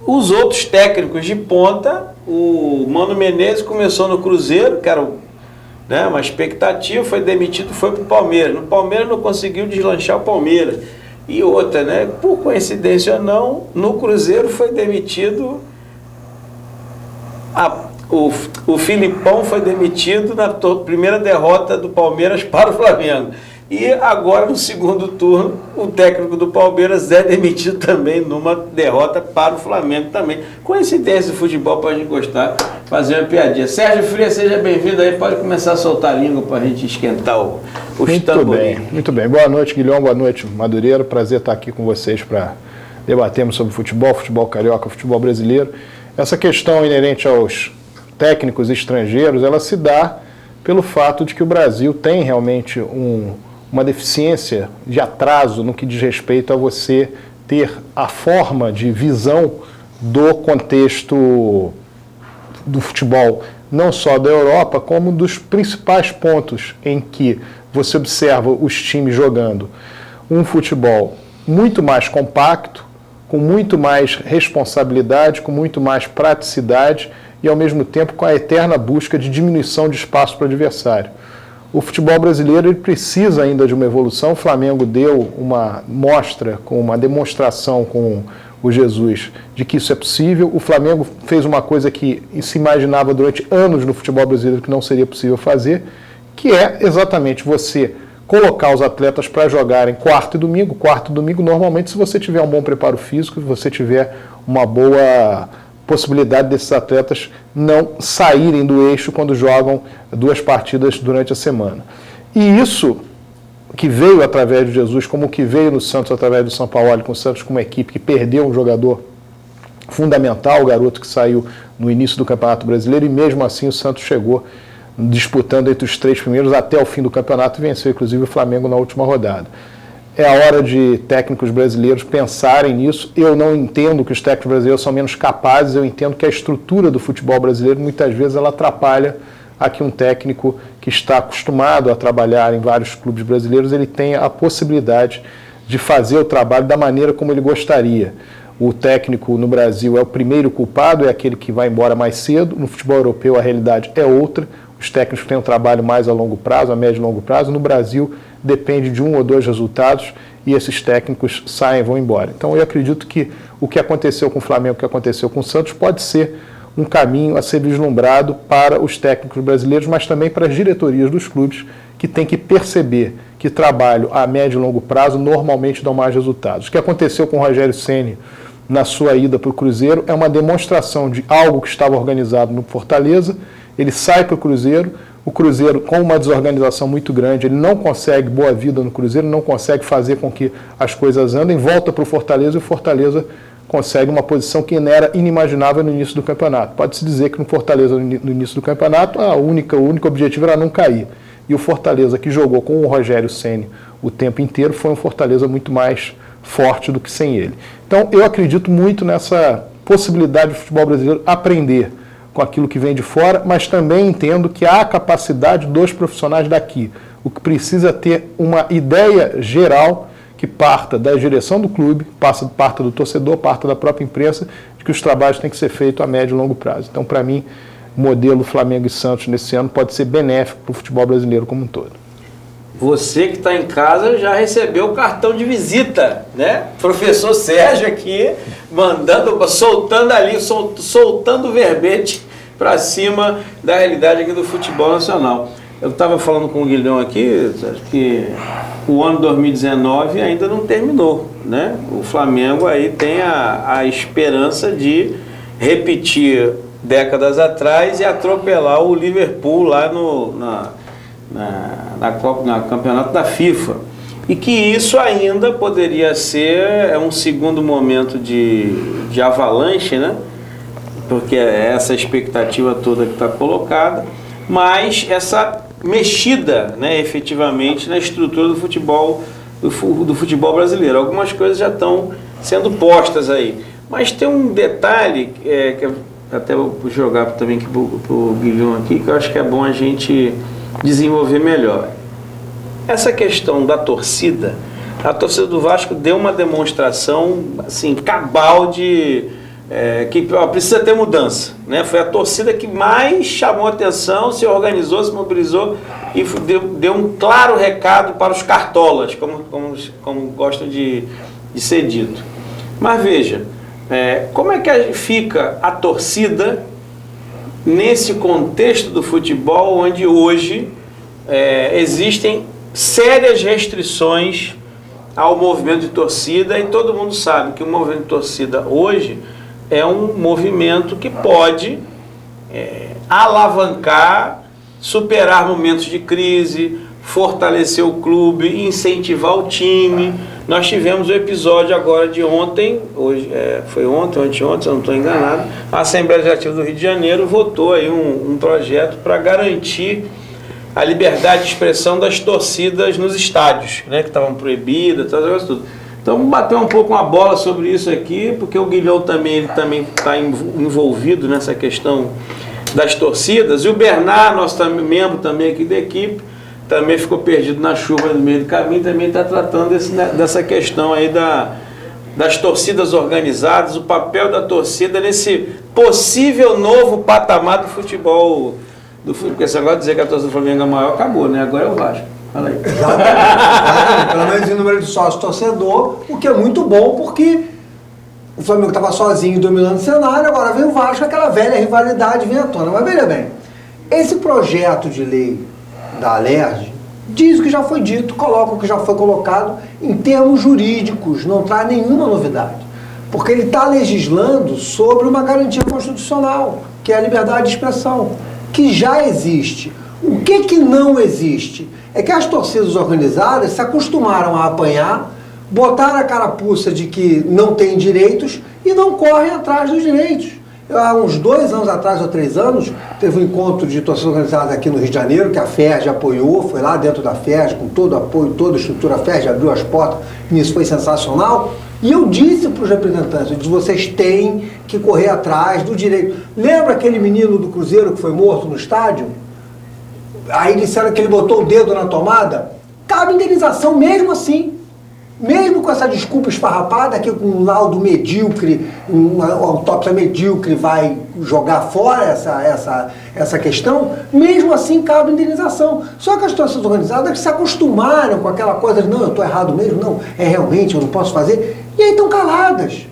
os outros técnicos de ponta, o Mano Menezes começou no Cruzeiro, que era uma expectativa, foi demitido, foi para o Palmeiras. No Palmeiras não conseguiu deslanchar o Palmeiras. E outra, né? Por coincidência ou não, no Cruzeiro foi demitido o Filipão foi demitido na primeira derrota do Palmeiras para o Flamengo. E agora, no segundo turno, o técnico do Palmeiras é demitido também numa derrota para o Flamengo também. Coincidência do futebol para a gente gostar, fazer uma piadinha. Sérgio Frias, seja bem-vindo aí, pode começar a soltar a língua para a gente esquentar o tamborim. Muito bem. Boa noite, Guilhom, boa noite, Madureira. Prazer estar aqui com vocês para debatermos sobre futebol carioca, futebol brasileiro. Essa questão inerente aos técnicos estrangeiros, ela se dá pelo fato de que o Brasil tem realmente uma deficiência de atraso no que diz respeito a você ter a forma de visão do contexto do futebol, não só da Europa, como dos principais pontos em que você observa os times jogando um futebol muito mais compacto, com muito mais responsabilidade, com muito mais praticidade e, ao mesmo tempo, com a eterna busca de diminuição de espaço para o adversário. O futebol brasileiro ele precisa ainda de uma evolução. O Flamengo deu uma mostra, com uma demonstração com o Jesus de que isso é possível. O Flamengo fez uma coisa que se imaginava durante anos no futebol brasileiro que não seria possível fazer, que é exatamente você colocar os atletas para jogarem quarta e domingo. Quarta e domingo, normalmente, se você tiver um bom preparo físico, se você tiver uma boa possibilidade desses atletas não saírem do eixo quando jogam 2 partidas durante a semana. E isso que veio através de Jesus, como que veio no Santos através do São Paulo, com o Santos como uma equipe que perdeu um jogador fundamental, o garoto que saiu no início do Campeonato Brasileiro, e mesmo assim o Santos chegou disputando entre os 3 primeiros até o fim do campeonato e venceu inclusive o Flamengo na última rodada. É a hora de técnicos brasileiros pensarem nisso. Eu não entendo que os técnicos brasileiros são menos capazes, eu entendo que a estrutura do futebol brasileiro muitas vezes ela atrapalha a que um técnico que está acostumado a trabalhar em vários clubes brasileiros, ele tenha a possibilidade de fazer o trabalho da maneira como ele gostaria. O técnico no Brasil é o primeiro culpado, é aquele que vai embora mais cedo. No futebol europeu a realidade é outra. Os técnicos têm um trabalho mais a longo prazo, a médio e longo prazo. No Brasil depende de 1 ou 2 resultados e esses técnicos saem e vão embora. Então eu acredito que o que aconteceu com o Flamengo, o que aconteceu com o Santos pode ser um caminho a ser vislumbrado para os técnicos brasileiros, mas também para as diretorias dos clubes, que têm que perceber que trabalho a médio e longo prazo normalmente dão mais resultados. O que aconteceu com o Rogério Ceni na sua ida para o Cruzeiro é uma demonstração de algo que estava organizado no Fortaleza. Ele sai para o Cruzeiro, com uma desorganização muito grande, ele não consegue boa vida no Cruzeiro, não consegue fazer com que as coisas andem, volta para o Fortaleza e o Fortaleza consegue uma posição que era inimaginável no início do campeonato. Pode-se dizer que no Fortaleza, no início do campeonato, o único objetivo era não cair. E o Fortaleza, que jogou com o Rogério Ceni o tempo inteiro, foi um Fortaleza muito mais forte do que sem ele. Então, eu acredito muito nessa possibilidade do futebol brasileiro aprender com aquilo que vem de fora, mas também entendo que há a capacidade dos profissionais daqui. O que precisa ter uma ideia geral que parta da direção do clube, parta do torcedor, parta da própria imprensa, de que os trabalhos têm que ser feitos a médio e longo prazo. Então, para mim, o modelo Flamengo e Santos nesse ano pode ser benéfico para o futebol brasileiro como um todo. Você que está em casa já recebeu o cartão de visita, né? Professor Sérgio aqui, soltando o verbete para cima da realidade aqui do futebol nacional. Eu estava falando com o Guilhão aqui, que o ano 2019 ainda não terminou, né? O Flamengo aí tem a esperança de repetir décadas atrás e atropelar o Liverpool lá na campeonato da FIFA. E que isso ainda poderia ser um segundo momento de avalanche, né? Porque é essa expectativa toda que está colocada, mas essa mexida, né, efetivamente na estrutura do futebol brasileiro. Algumas coisas já estão sendo postas aí. Mas tem um detalhe, que até vou jogar também para o Guilhão aqui, que eu acho que é bom a gente desenvolver melhor. Essa questão da torcida, a torcida do Vasco deu uma demonstração assim, cabal de que precisa ter mudança, né? Foi a torcida que mais chamou atenção, se organizou, se mobilizou e deu um claro recado para os cartolas, como gosta de ser dito. Mas veja, como é que fica a torcida nesse contexto do futebol onde hoje existem sérias restrições ao movimento de torcida, e todo mundo sabe que o movimento de torcida hoje é um movimento que pode alavancar, superar momentos de crise, fortalecer o clube, incentivar o time. Nós tivemos o episódio agora de ontem, foi ontem, anteontem, se eu não estou enganado, a Assembleia Legislativa do Rio de Janeiro votou aí um projeto para garantir a liberdade de expressão das torcidas nos estádios, né, que estavam proibidas, tudo. Então vamos bater um pouco uma bola sobre isso aqui, porque o Guilhão também está envolvido nessa questão das torcidas, e o Bernard, nosso membro também aqui da equipe, também ficou perdido na chuva no meio do caminho, também está tratando dessa questão aí das torcidas organizadas, o papel da torcida nesse possível novo patamar do futebol, porque esse negócio de dizer que a torcida do Flamengo é maior, acabou, né? Agora é o Vasco. Fala aí. Exatamente. Pelo menos em número de sócios torcedor, o que é muito bom, porque o Flamengo estava sozinho dominando o cenário, agora vem o Vasco, aquela velha rivalidade vem à tona. Mas veja bem, esse projeto de lei da Alerj diz o que já foi dito, coloca o que já foi colocado em termos jurídicos, não traz nenhuma novidade. Porque ele está legislando sobre uma garantia constitucional, que é a liberdade de expressão, que já existe. O que não existe é que as torcidas organizadas se acostumaram a apanhar, botaram a carapuça de que não tem direitos e não correm atrás dos direitos. Há uns 2 anos atrás, ou 3 anos, teve um encontro de torcidas organizadas aqui no Rio de Janeiro, que a FERJ apoiou, foi lá dentro da FERJ, com todo o apoio, toda a estrutura, a FERJ abriu as portas, e isso foi sensacional. E eu disse para os representantes, eu disse, vocês têm que correr atrás do direito. Lembra aquele menino do Cruzeiro que foi morto no estádio? Aí disseram que ele botou o dedo na tomada? Cabe indenização mesmo assim. Mesmo com essa desculpa esfarrapada, que com um laudo medíocre, uma autópsia medíocre vai jogar fora essa questão, mesmo assim cabe indenização. Só que as torcidas organizadas se acostumaram com aquela coisa de não, eu estou errado mesmo, não, é realmente, eu não posso fazer, e aí estão caladas.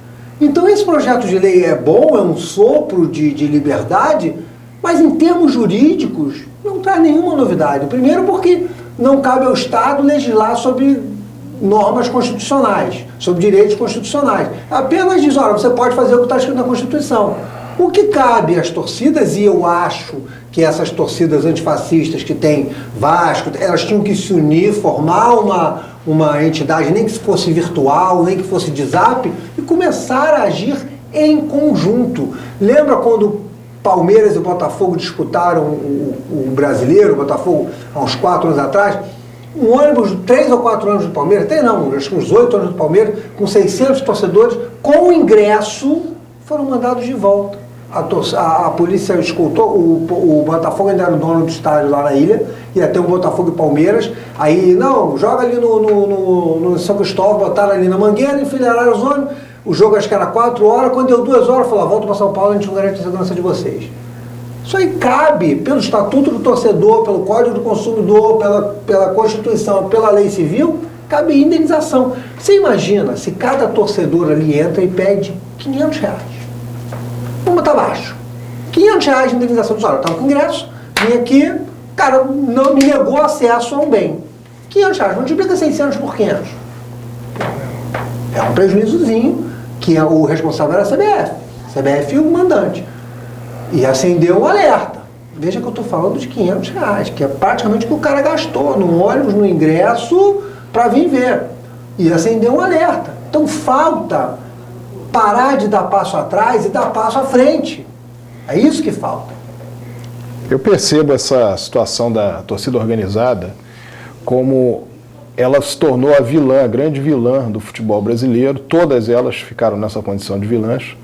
Então esse projeto de lei é bom, é um sopro de liberdade, mas em termos jurídicos não traz nenhuma novidade. Primeiro porque não cabe ao Estado legislar sobre normas constitucionais, sobre direitos constitucionais. Apenas diz, olha, você pode fazer o que está escrito na Constituição. O que cabe às torcidas, e eu acho que essas torcidas antifascistas que tem Vasco, elas tinham que se unir, formar uma entidade, nem que fosse virtual, nem que fosse de zap, e começar a agir em conjunto. Lembra quando Palmeiras e Botafogo disputaram o brasileiro, o Botafogo, há uns 4 anos atrás? Um ônibus, 3 ou 4 anos do Palmeiras, acho que uns 8 anos do Palmeiras, com 600 torcedores, com o ingresso, foram mandados de volta. A polícia escoltou, o Botafogo ainda era o dono do estádio lá na ilha, ia ter o Botafogo e Palmeiras, aí, não, joga ali no São Cristóvão, botaram ali na Mangueira, enfileiraram os ônibus, o jogo acho que era 4 horas, quando deu 2 horas, falou, volta para São Paulo, a gente não garante a segurança de vocês. Isso aí cabe, pelo Estatuto do Torcedor, pelo Código do Consumidor, pela Constituição, pela Lei Civil, cabe indenização. Você imagina se cada torcedor ali entra e pede R$500. Vamos botar baixo. R$500 de indenização. Olha, eu estava com ingresso, vim aqui, cara, não me negou acesso a um bem. R$500, multiplica 600 por 500. É um prejuízozinho, que o responsável era a CBF. CBF e o mandante. E acendeu um alerta. Veja que eu estou falando de R$500, que é praticamente o que o cara gastou no ônibus, no ingresso, para vir ver. E acendeu um alerta. Então falta parar de dar passo atrás e dar passo à frente. É isso que falta. Eu percebo essa situação da torcida organizada como ela se tornou a vilã, a grande vilã do futebol brasileiro. Todas elas ficaram nessa condição de vilãs.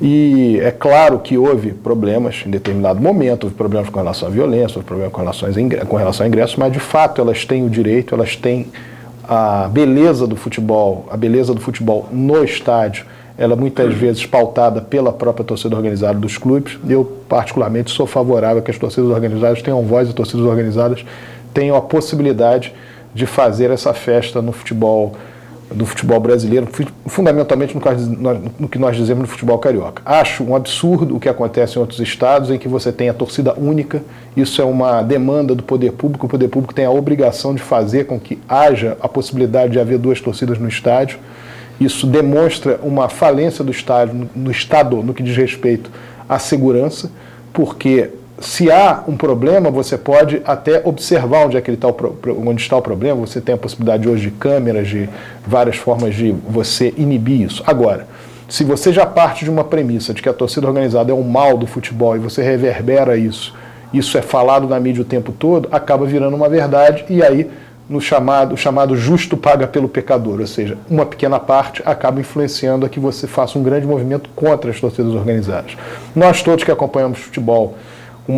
E é claro que houve problemas em determinado momento, houve problemas com relação à violência, houve problemas com relação a ingressos, mas de fato elas têm o direito, elas têm a beleza do futebol no estádio, ela muitas vezes pautada pela própria torcida organizada dos clubes. Eu particularmente sou favorável a que as torcidas organizadas tenham voz e torcidas organizadas tenham a possibilidade de fazer essa festa no futebol brasileiro, fundamentalmente no que nós dizemos no futebol carioca. Acho um absurdo o que acontece em outros estados, em que você tem a torcida única. Isso é uma demanda do poder público. O poder público tem a obrigação de fazer com que haja a possibilidade de haver 2 torcidas no estádio. Isso demonstra uma falência do Estado no que diz respeito à segurança, porque se há um problema, você pode até observar onde está o problema. Você tem a possibilidade hoje de câmeras, de várias formas de você inibir isso. Agora, se você já parte de uma premissa de que a torcida organizada é o mal do futebol e você reverbera isso é falado na mídia o tempo todo, acaba virando uma verdade, e aí o chamado justo paga pelo pecador, ou seja, uma pequena parte acaba influenciando a que você faça um grande movimento contra as torcidas organizadas. Nós todos que acompanhamos futebol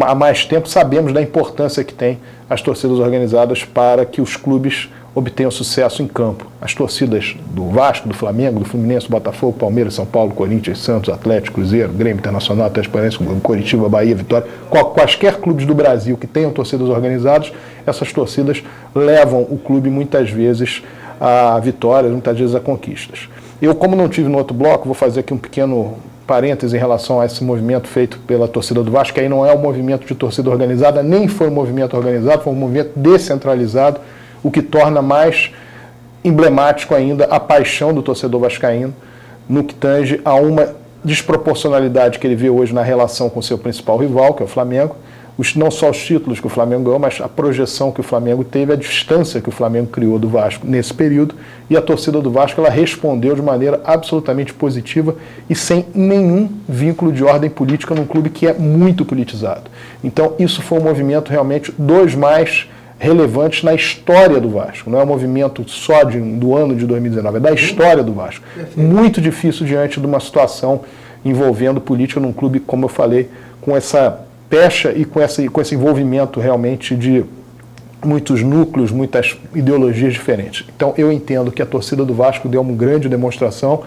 há mais tempo sabemos da importância que tem as torcidas organizadas para que os clubes obtenham sucesso em campo. As torcidas do Vasco, do Flamengo, do Fluminense, do Botafogo, Palmeiras, São Paulo, Corinthians, Santos, Atlético, Cruzeiro, Grêmio Internacional, Atlético Paranaense, Coritiba, Bahia, Vitória, quaisquer clubes do Brasil que tenham torcidas organizadas, essas torcidas levam o clube muitas vezes a vitórias, muitas vezes a conquistas. Eu, como não tive no outro bloco, vou fazer aqui um pequeno parênteses em relação a esse movimento feito pela torcida do Vasco, que aí não é um movimento de torcida organizada, nem foi um movimento organizado, foi um movimento descentralizado, o que torna mais emblemático ainda a paixão do torcedor vascaíno no que tange a uma desproporcionalidade que ele vê hoje na relação com o seu principal rival, que é o Flamengo. Não só os títulos que o Flamengo ganhou, mas a projeção que o Flamengo teve, a distância que o Flamengo criou do Vasco nesse período, e a torcida do Vasco ela respondeu de maneira absolutamente positiva e sem nenhum vínculo de ordem política num clube que é muito politizado. Então isso foi um movimento realmente dos mais relevantes na história do Vasco. Não é um movimento só do ano de 2019, é da história do Vasco. Muito difícil diante de uma situação envolvendo política num clube, como eu falei, com essa pecha e com esse envolvimento realmente de muitos núcleos, muitas ideologias diferentes. Então eu entendo que a torcida do Vasco deu uma grande demonstração,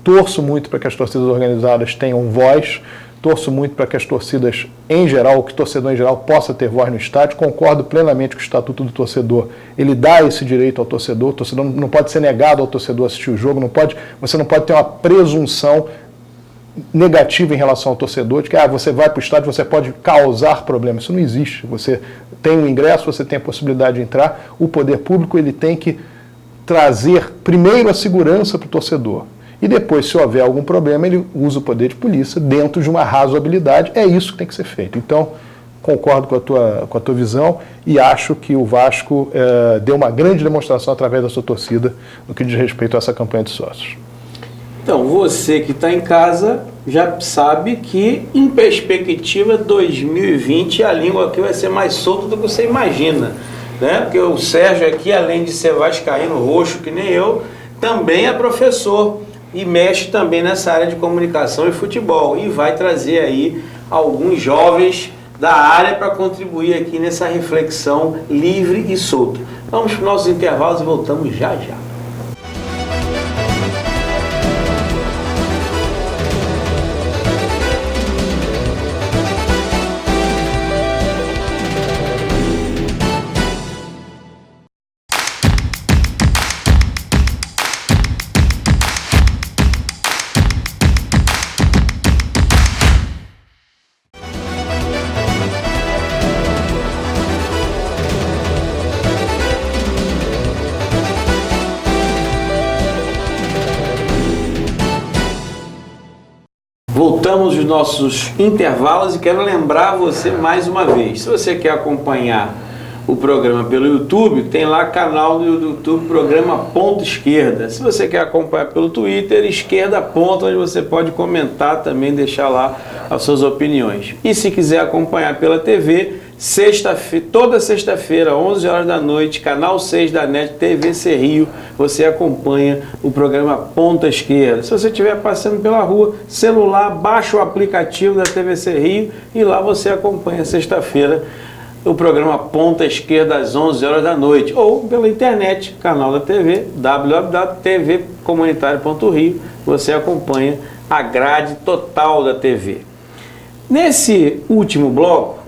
torço muito para que as torcidas organizadas tenham voz, torço muito para que as torcidas em geral, que o torcedor em geral possa ter voz no estádio. Concordo plenamente que o Estatuto do Torcedor, ele dá esse direito ao torcedor. O torcedor não pode ser negado ao torcedor assistir o jogo, você não pode ter uma presunção negativa em relação ao torcedor, de que você vai para o estádio, você pode causar problemas. Isso não existe. Você tem um ingresso, você tem a possibilidade de entrar. O poder público ele tem que trazer primeiro a segurança para o torcedor. E depois, se houver algum problema, ele usa o poder de polícia dentro de uma razoabilidade. É isso que tem que ser feito. Então, concordo com a tua visão e acho que o Vasco deu uma grande demonstração através da sua torcida no que diz respeito a essa campanha de sócios. Então, você que está em casa já sabe que, em perspectiva, 2020 a língua aqui vai ser mais solta do que você imagina, né? Porque o Sérgio aqui, além de ser vascaíno roxo, que nem eu, também é professor e mexe também nessa área de comunicação e futebol. E vai trazer aí alguns jovens da área para contribuir aqui nessa reflexão livre e solta. Vamos para os nossos intervalos e voltamos já já. Voltamos dos nossos intervalos e quero lembrar você mais uma vez, se você quer acompanhar o programa pelo YouTube, tem lá canal do YouTube, programa Ponta Esquerda. Se você quer acompanhar pelo Twitter, Esquerda Ponta, onde você pode comentar também, deixar lá as suas opiniões. E se quiser acompanhar pela TV, toda sexta-feira, 11 horas da noite, canal 6 da NET, TVC Rio, você acompanha o programa Ponta Esquerda. Se você estiver passando pela rua, celular, baixa o aplicativo da TVC Rio e lá você acompanha sexta-feira o programa Ponta Esquerda às 11 horas da noite, ou pela internet, canal da TV, www.tvcomunitario.rio, você acompanha a grade total da TV. Nesse último bloco,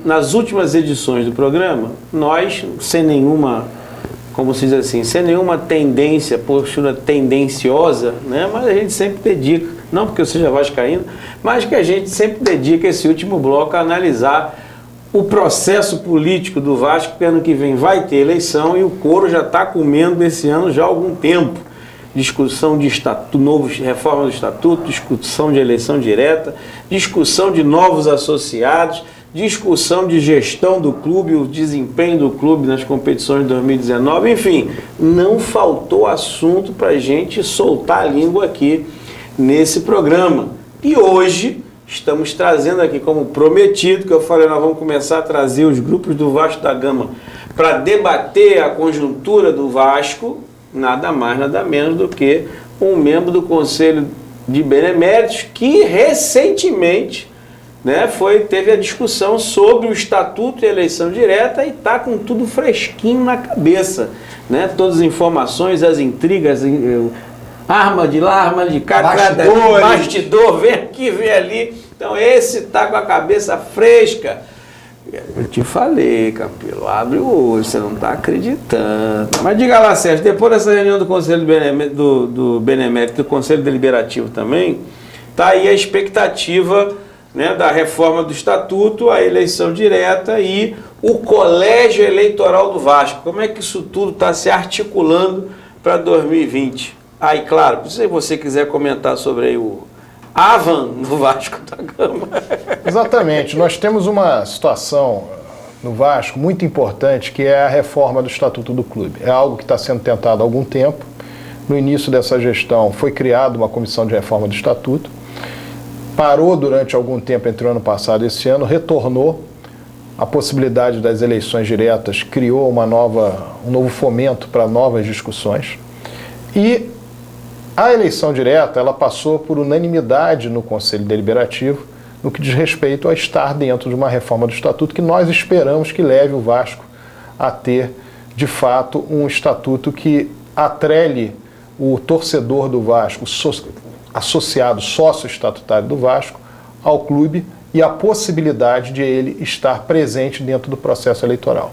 nas últimas edições do programa, nós, sem nenhuma, como se diz assim, sem nenhuma tendência, postura tendenciosa, né, mas a gente sempre dedica, não porque eu seja vascaíno, mas que a gente sempre dedica esse último bloco a analisar o processo político do Vasco, porque ano que vem vai ter eleição e o couro já está comendo esse ano já há algum tempo. Discussão de estatuto, reforma do estatuto, discussão de eleição direta, discussão de novos associados, discussão de gestão do clube, o desempenho do clube nas competições de 2019, enfim, não faltou assunto para a gente soltar a língua aqui nesse programa. E hoje estamos trazendo aqui, como prometido, que eu falei, nós vamos começar a trazer os grupos do Vasco da Gama para debater a conjuntura do Vasco, nada mais, nada menos do que um membro do Conselho de Beneméritos que recentemente, né, teve a discussão sobre o Estatuto e eleição direta e está com tudo fresquinho na cabeça, né? Todas as informações, as intrigas, arma de lá, arma de cá, bastidor, vem aqui, vem ali. Então esse está com a cabeça fresca. Eu te falei, Campilo, abre o olho, você não está acreditando. Mas diga lá, Sérgio, depois dessa reunião do Conselho do Benemérito, do Conselho Deliberativo também, está aí a expectativa, né, da reforma do Estatuto, a eleição direta e o Colégio Eleitoral do Vasco. Como é que isso tudo está se articulando para 2020? Aí, claro, se você quiser comentar sobre aí o Avan do Vasco da Gama. Exatamente. Nós temos uma situação no Vasco muito importante, que é a reforma do Estatuto do clube. É algo que está sendo tentado há algum tempo. No início dessa gestão foi criada uma comissão de reforma do Estatuto. Parou durante algum tempo entre o ano passado e esse ano, retornou. A possibilidade das eleições diretas criou um novo fomento para novas discussões. E a eleição direta, ela passou por unanimidade no Conselho Deliberativo no que diz respeito a estar dentro de uma reforma do Estatuto que nós esperamos que leve o Vasco a ter, de fato, um estatuto que atrele o torcedor do Vasco, associado, sócio estatutário do Vasco, ao clube e a possibilidade de ele estar presente dentro do processo eleitoral.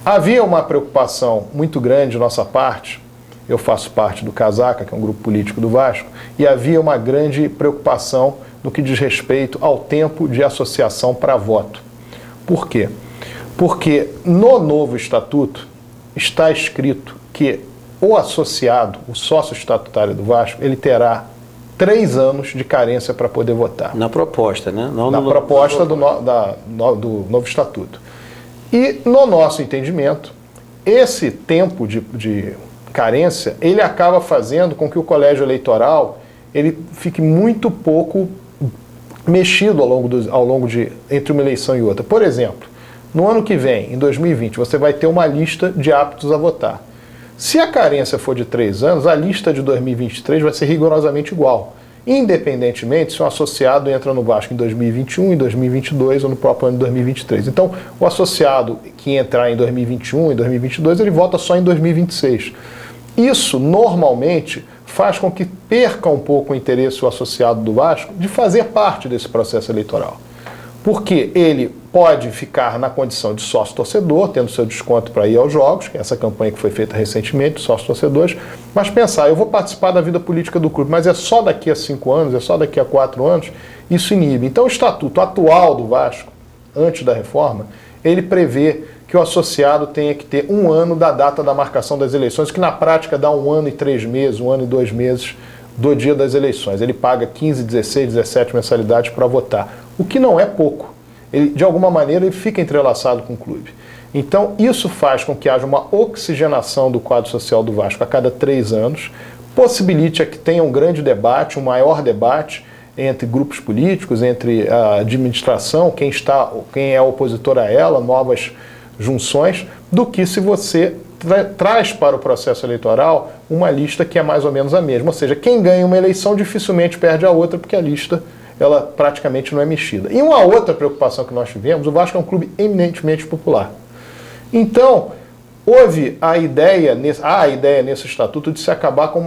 Havia uma preocupação muito grande de nossa parte, eu faço parte do Casaca, que é um grupo político do Vasco, e havia uma grande preocupação no que diz respeito ao tempo de associação para voto. Por quê? Porque no novo estatuto está escrito que o associado, o sócio estatutário do Vasco, ele terá 3 anos de carência para poder votar. Na proposta, né? Não na proposta do novo estatuto. E no nosso entendimento, esse tempo de carência, ele acaba fazendo com que o colégio eleitoral ele fique muito pouco mexido ao longo de entre uma eleição e outra. Por exemplo, no ano que vem, em 2020, você vai ter uma lista de aptos a votar. Se a carência for de 3 anos, a lista de 2023 vai ser rigorosamente igual, independentemente se um associado entra no Vasco em 2021, em 2022 ou no próprio ano de 2023. Então, o associado que entrar em 2021 e 2022, ele vota só em 2026. Isso, normalmente, faz com que perca um pouco o interesse o associado do Vasco de fazer parte desse processo eleitoral. Porque ele pode ficar na condição de sócio-torcedor, tendo seu desconto para ir aos jogos, que é essa campanha que foi feita recentemente, sócio-torcedores, mas pensar, eu vou participar da vida política do clube, mas é só daqui a 5 anos, é só daqui a 4 anos, isso inibe. Então o estatuto atual do Vasco, antes da reforma, ele prevê que o associado tenha que ter 1 ano da data da marcação das eleições, que na prática dá 1 ano e 3 meses, 1 ano e 2 meses do dia das eleições. Ele paga 15, 16, 17 mensalidades para votar, o que não é pouco. Ele, de alguma maneira, ele fica entrelaçado com o clube. Então, isso faz com que haja uma oxigenação do quadro social do Vasco a cada 3 anos, possibilite que tenha um grande debate, um maior debate entre grupos políticos, entre a administração, quem é opositor a ela, novas junções, do que se você traz para o processo eleitoral uma lista que é mais ou menos a mesma. Ou seja, quem ganha uma eleição dificilmente perde a outra, porque a lista ela praticamente não é mexida. E uma outra preocupação que nós tivemos, o Vasco é um clube eminentemente popular. Então, houve a ideia nesse estatuto de se acabar com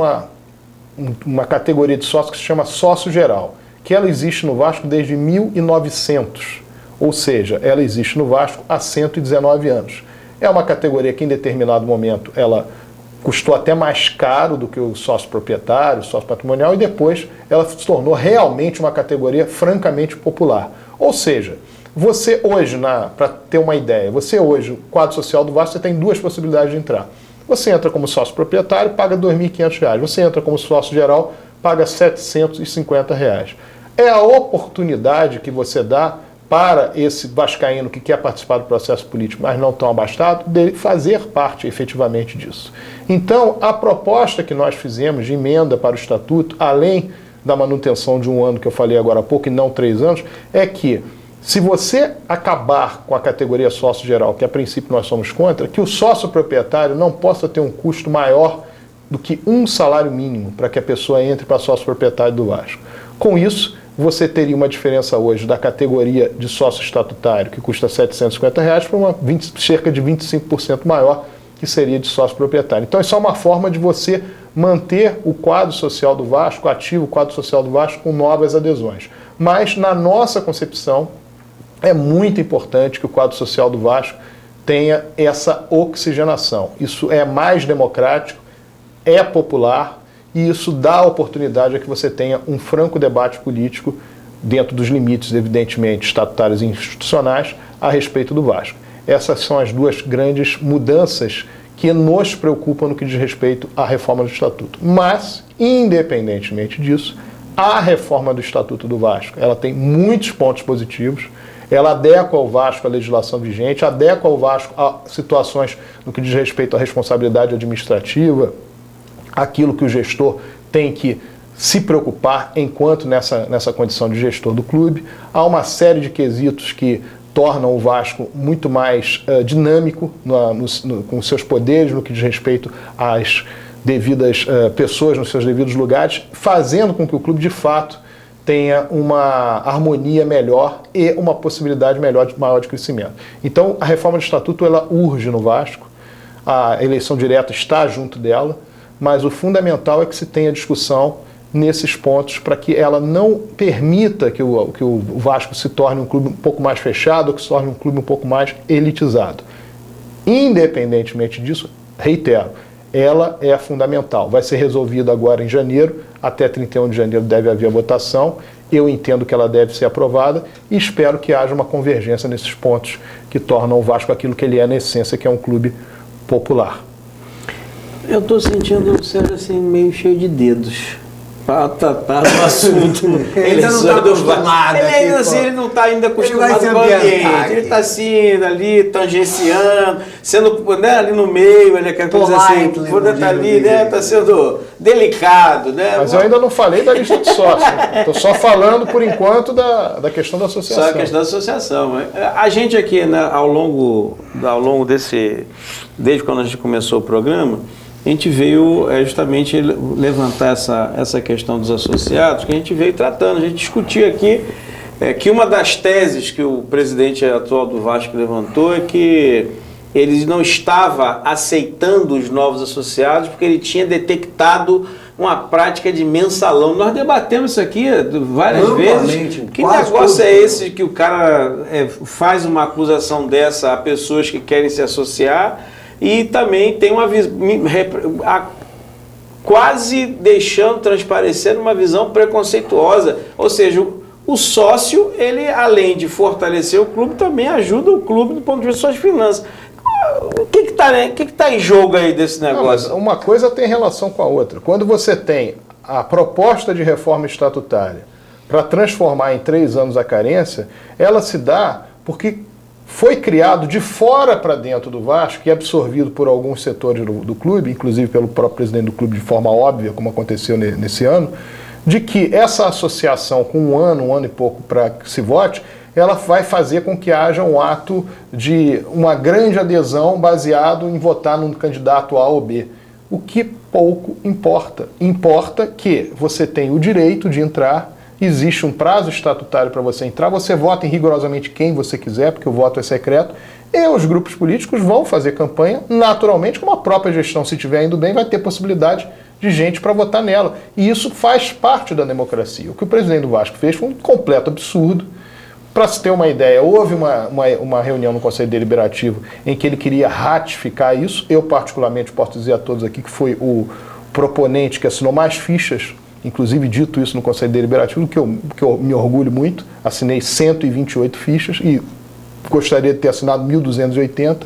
uma categoria de sócio que se chama sócio geral, que ela existe no Vasco desde 1900, ou seja, ela existe no Vasco há 119 anos. É uma categoria que em determinado momento ela custou até mais caro do que o sócio proprietário, o sócio patrimonial, e depois ela se tornou realmente uma categoria francamente popular. Ou seja, você hoje, para ter uma ideia, você hoje, o quadro social do Vasco, você tem 2 possibilidades de entrar. Você entra como sócio proprietário, paga R$ 2.500. Você entra como sócio geral, paga R$ 750. É a oportunidade que você dá para esse vascaíno que quer participar do processo político, mas não tão abastado, de fazer parte efetivamente disso. Então, a proposta que nós fizemos de emenda para o Estatuto, além da manutenção de 1 ano que eu falei agora há pouco e não 3 anos, é que se você acabar com a categoria sócio geral, que a princípio nós somos contra, que o sócio proprietário não possa ter um custo maior do que 1 salário mínimo para que a pessoa entre para sócio proprietário do Vasco. Com isso, você teria uma diferença hoje da categoria de sócio estatutário, que custa R$ 750, para cerca de 25% maior, que seria de sócio proprietário. Então, isso é uma forma de você manter o quadro social do Vasco, ativo o quadro social do Vasco com novas adesões. Mas, na nossa concepção, é muito importante que o quadro social do Vasco tenha essa oxigenação. Isso é mais democrático, é popular, e isso dá a oportunidade a que você tenha um franco debate político dentro dos limites, evidentemente, estatutários e institucionais, a respeito do Vasco. Essas são as 2 grandes mudanças que nos preocupam no que diz respeito à reforma do Estatuto. Mas, independentemente disso, a reforma do Estatuto do Vasco, ela tem muitos pontos positivos, ela adequa o Vasco à legislação vigente, adequa o Vasco a situações no que diz respeito à responsabilidade administrativa, aquilo que o gestor tem que se preocupar enquanto nessa condição de gestor do clube. Há uma série de quesitos que tornam o Vasco muito mais dinâmico com seus poderes no que diz respeito às devidas pessoas nos seus devidos lugares, fazendo com que o clube de fato tenha uma harmonia melhor e uma possibilidade maior de crescimento. Então, a reforma do Estatuto ela urge no Vasco, a eleição direta está junto dela, mas o fundamental é que se tenha discussão nesses pontos para que ela não permita que o Vasco se torne um clube um pouco mais fechado, ou que se torne um clube um pouco mais elitizado. Independentemente disso, reitero, ela é fundamental. Vai ser resolvida agora em janeiro, até 31 de janeiro deve haver a votação. Eu entendo que ela deve ser aprovada e espero que haja uma convergência nesses pontos que tornam o Vasco aquilo que ele é na essência, que é um clube popular. Eu estou sentindo o Sérgio assim, meio cheio de dedos para tratar do assunto. Ele não está acostumado. Ele não está ainda acostumado com o ambiente. Ele está assim, ali, tangenciando, sendo, né, ali no meio, ele quer dizer assim, por estar ali, né, está sendo delicado, né? Mas eu ainda não falei da lista de sócios. Estou só falando, por enquanto, da questão da associação. Só a questão da associação. A gente aqui, né, ao longo desse, desde quando a gente começou o programa, a gente veio justamente levantar essa questão dos associados, que a gente veio tratando, a gente discutiu aqui que uma das teses que o presidente atual do Vasco levantou é que ele não estava aceitando os novos associados porque ele tinha detectado uma prática de mensalão. Nós debatemos isso aqui várias vezes. Que negócio é esse que o cara faz uma acusação dessa a pessoas que querem se associar? E também tem uma visão, quase deixando transparecer uma visão preconceituosa. Ou seja, o sócio, ele além de fortalecer o clube, também ajuda o clube do ponto de vista das suas finanças. O que está em jogo aí desse negócio? Não, uma coisa tem relação com a outra. Quando você tem a proposta de reforma estatutária para transformar em 3 anos a carência, ela se dá porque foi criado de fora para dentro do Vasco e absorvido por alguns setores do clube, inclusive pelo próprio presidente do clube de forma óbvia, como aconteceu nesse ano, de que essa associação com um ano e pouco para que se vote, ela vai fazer com que haja um ato de uma grande adesão baseado em votar num candidato A ou B. O que pouco importa. Importa que você tem o direito de entrar, existe um prazo estatutário para você entrar, você vota em rigorosamente quem você quiser, porque o voto é secreto, e os grupos políticos vão fazer campanha, naturalmente, como a própria gestão, se estiver indo bem, vai ter possibilidade de gente para votar nela. E isso faz parte da democracia. O que o presidente do Vasco fez foi um completo absurdo. Para se ter uma ideia, houve uma reunião no Conselho Deliberativo em que ele queria ratificar isso. Eu, particularmente, posso dizer a todos aqui que foi o proponente que assinou mais fichas, inclusive dito isso no Conselho Deliberativo, que eu me orgulho muito. Assinei 128 fichas e gostaria de ter assinado 1.280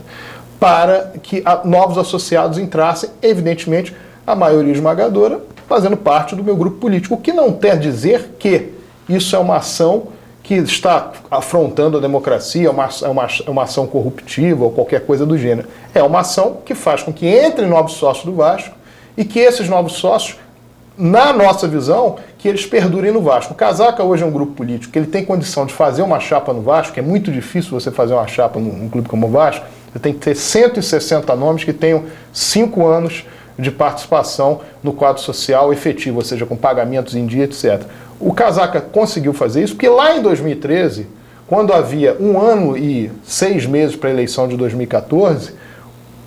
para que novos associados entrassem, evidentemente, a maioria esmagadora, fazendo parte do meu grupo político. O que não quer dizer que isso é uma ação que está afrontando a democracia, é uma ação corruptiva ou qualquer coisa do gênero. É uma ação que faz com que entrem novos sócios do Vasco e que esses novos sócios, na nossa visão, que eles perdurem no Vasco. O Casaca hoje é um grupo político que ele tem condição de fazer uma chapa no Vasco, que é muito difícil você fazer uma chapa num clube como o Vasco. Você tem que ter 160 nomes que tenham 5 anos de participação no quadro social efetivo, ou seja, com pagamentos em dia, etc. O Casaca conseguiu fazer isso porque lá em 2013, quando havia 1 ano e 6 meses para a eleição de 2014,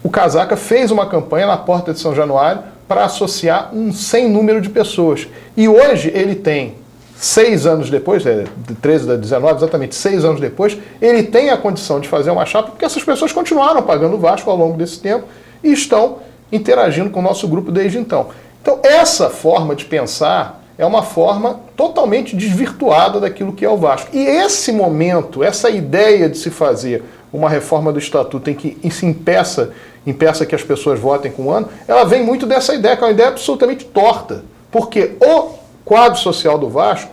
o Casaca fez uma campanha na porta de São Januário para associar um sem número de pessoas. E hoje ele tem, 6 anos depois, de 13 a 19, exatamente 6 anos depois, ele tem a condição de fazer uma chapa porque essas pessoas continuaram pagando o Vasco ao longo desse tempo e estão interagindo com o nosso grupo desde então. Então, essa forma de pensar é uma forma totalmente desvirtuada daquilo que é o Vasco. E esse momento, essa ideia de se fazer uma reforma do Estatuto em que se impeça que as pessoas votem com um ano, ela vem muito dessa ideia, que é uma ideia absolutamente torta. Porque o quadro social do Vasco,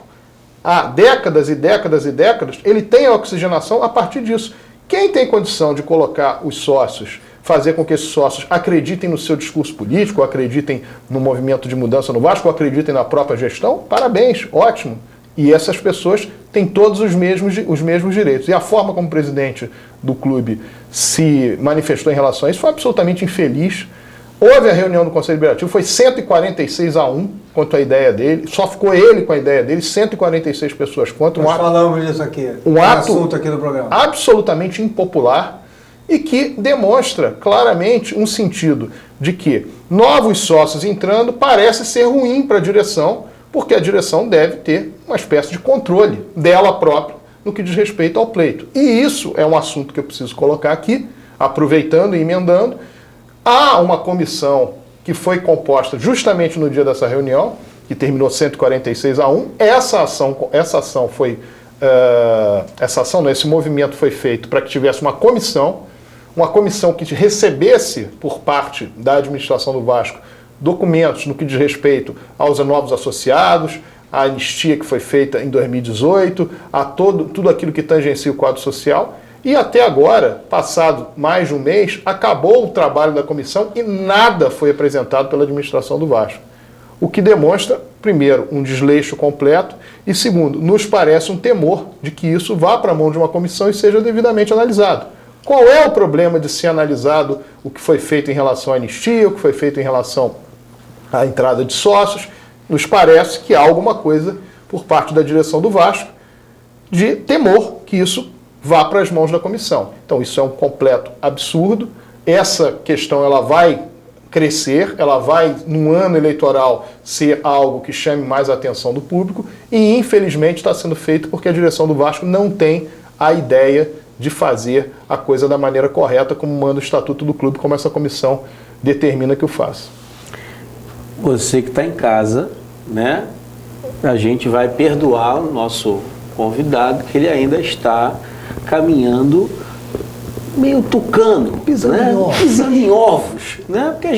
há décadas e décadas e décadas, ele tem a oxigenação a partir disso. Quem tem condição de colocar os sócios, fazer com que esses sócios acreditem no seu discurso político, acreditem no movimento de mudança no Vasco, acreditem na própria gestão, parabéns, ótimo. E essas pessoas têm todos os mesmos direitos. E a forma como o presidente do clube se manifestou em relação a isso foi absolutamente infeliz. Houve a reunião do Conselho Deliberativo, foi 146-1 quanto à ideia dele, só ficou ele com a ideia dele, 146 pessoas contra. Nós falamos disso aqui, um ato assunto aqui no programa. Absolutamente impopular e que demonstra claramente um sentido de que novos sócios entrando parece ser ruim para a direção, porque a direção deve ter uma espécie de controle dela própria no que diz respeito ao pleito. E isso é um assunto que eu preciso colocar aqui, aproveitando e emendando. Há uma comissão que foi composta justamente no dia dessa reunião, que terminou 146-1. Esse movimento foi feito para que tivesse uma comissão que recebesse por parte da administração do Vasco documentos no que diz respeito aos novos associados, à anistia que foi feita em 2018, a tudo aquilo que tangencia o quadro social. E até agora, passado mais de um mês, acabou o trabalho da comissão e nada foi apresentado pela administração do Vasco. O que demonstra, primeiro, um desleixo completo e, segundo, nos parece um temor de que isso vá para a mão de uma comissão e seja devidamente analisado. Qual é o problema de ser analisado o que foi feito em relação à anistia, o que foi feito em relação à entrada de sócios? Nos parece que há alguma coisa por parte da direção do Vasco de temor que isso vá para as mãos da comissão. Então isso é um completo absurdo. Essa questão ela vai crescer, ela vai, no ano eleitoral, ser algo que chame mais a atenção do público e, infelizmente, está sendo feito porque a direção do Vasco não tem a ideia de fazer a coisa da maneira correta, como manda o Estatuto do Clube, como essa comissão determina que o faça. Você que está em casa, né? A gente vai perdoar o nosso convidado, que ele ainda está caminhando meio tucano, pisando em ovos, né? Porque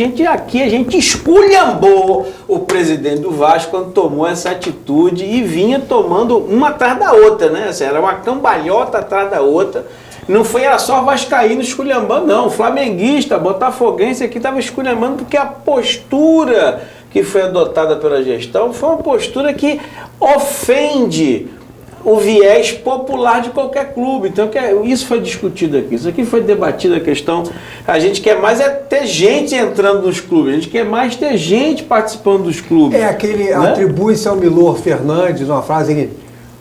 a gente esculhambou o presidente do Vasco quando tomou essa atitude e vinha tomando uma atrás da outra, né? Assim, era uma cambalhota atrás da outra. Não era só vascaíno esculhambando, não. O flamenguista, botafoguense aqui estava esculhambando porque a postura que foi adotada pela gestão foi uma postura que ofende o viés popular de qualquer clube. Então, isso foi discutido aqui, isso aqui foi debatido, a questão. A gente quer mais ter gente entrando nos clubes, a gente quer mais ter gente participando dos clubes. Atribui-se ao Milor Fernandes uma frase que: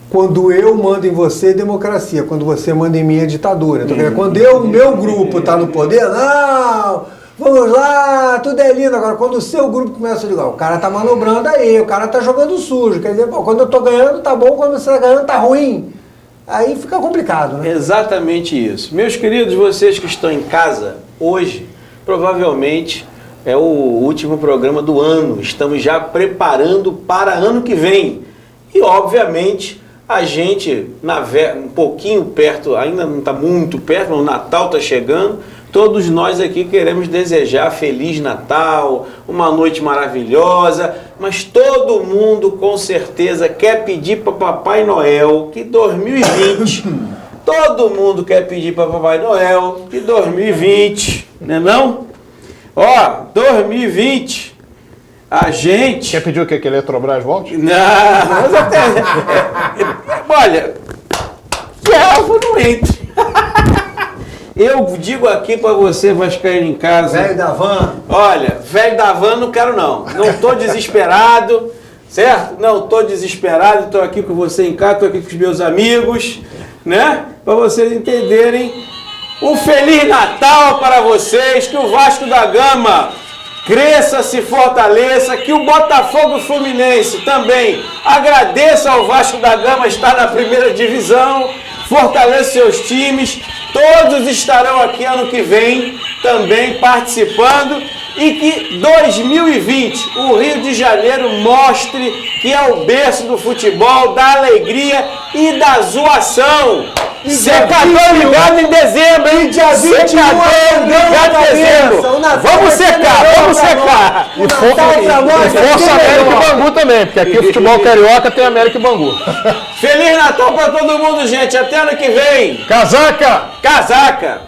quando eu mando em você, democracia. Quando você manda em mim, é ditadura. Então, quando o meu grupo está no poder, não, vamos lá, tudo é lindo. Agora, quando o seu grupo começa a ligar, o cara tá manobrando aí, o cara tá jogando sujo. Quer dizer, quando eu tô ganhando, tá bom, quando você tá ganhando, tá ruim. Aí fica complicado, né? Exatamente isso. Meus queridos, vocês que estão em casa, hoje, provavelmente, é o último programa do ano. Estamos já preparando para ano que vem. E, obviamente, a gente, um pouquinho perto, ainda não está muito perto, mas o Natal está chegando. Todos nós aqui queremos desejar Feliz Natal, uma noite maravilhosa, mas todo mundo com certeza quer pedir para Papai Noel que 2020, todo mundo quer pedir para Papai Noel que 2020, né não? Ó, 2020, a gente... Quer pedir o quê? Que a Eletrobras volte? Não, mas até... olha, que a Alfa não entre. Eu digo aqui para você, vascaíno em casa... Velho da van. Olha, velho da van não quero não. Não estou desesperado, certo? Não estou desesperado, estou aqui com você em casa, estou aqui com os meus amigos, né? Para vocês entenderem. Um Feliz Natal para vocês, que o Vasco da Gama cresça, se fortaleça, que o Botafogo Fluminense também agradeça ao Vasco da Gama estar na primeira divisão, fortaleça seus times, todos estarão aqui ano que vem também participando e que 2020 o Rio de Janeiro mostre que é o berço do futebol, da alegria e da zoação. Secador ligado em dezembro, hein? Secador ligado em dezembro. Vamos secar. E Força América e Bangu também, porque aqui o futebol carioca tem América e Bangu. Feliz Natal para todo mundo, gente. Até ano que vem. Casaca! Casaca!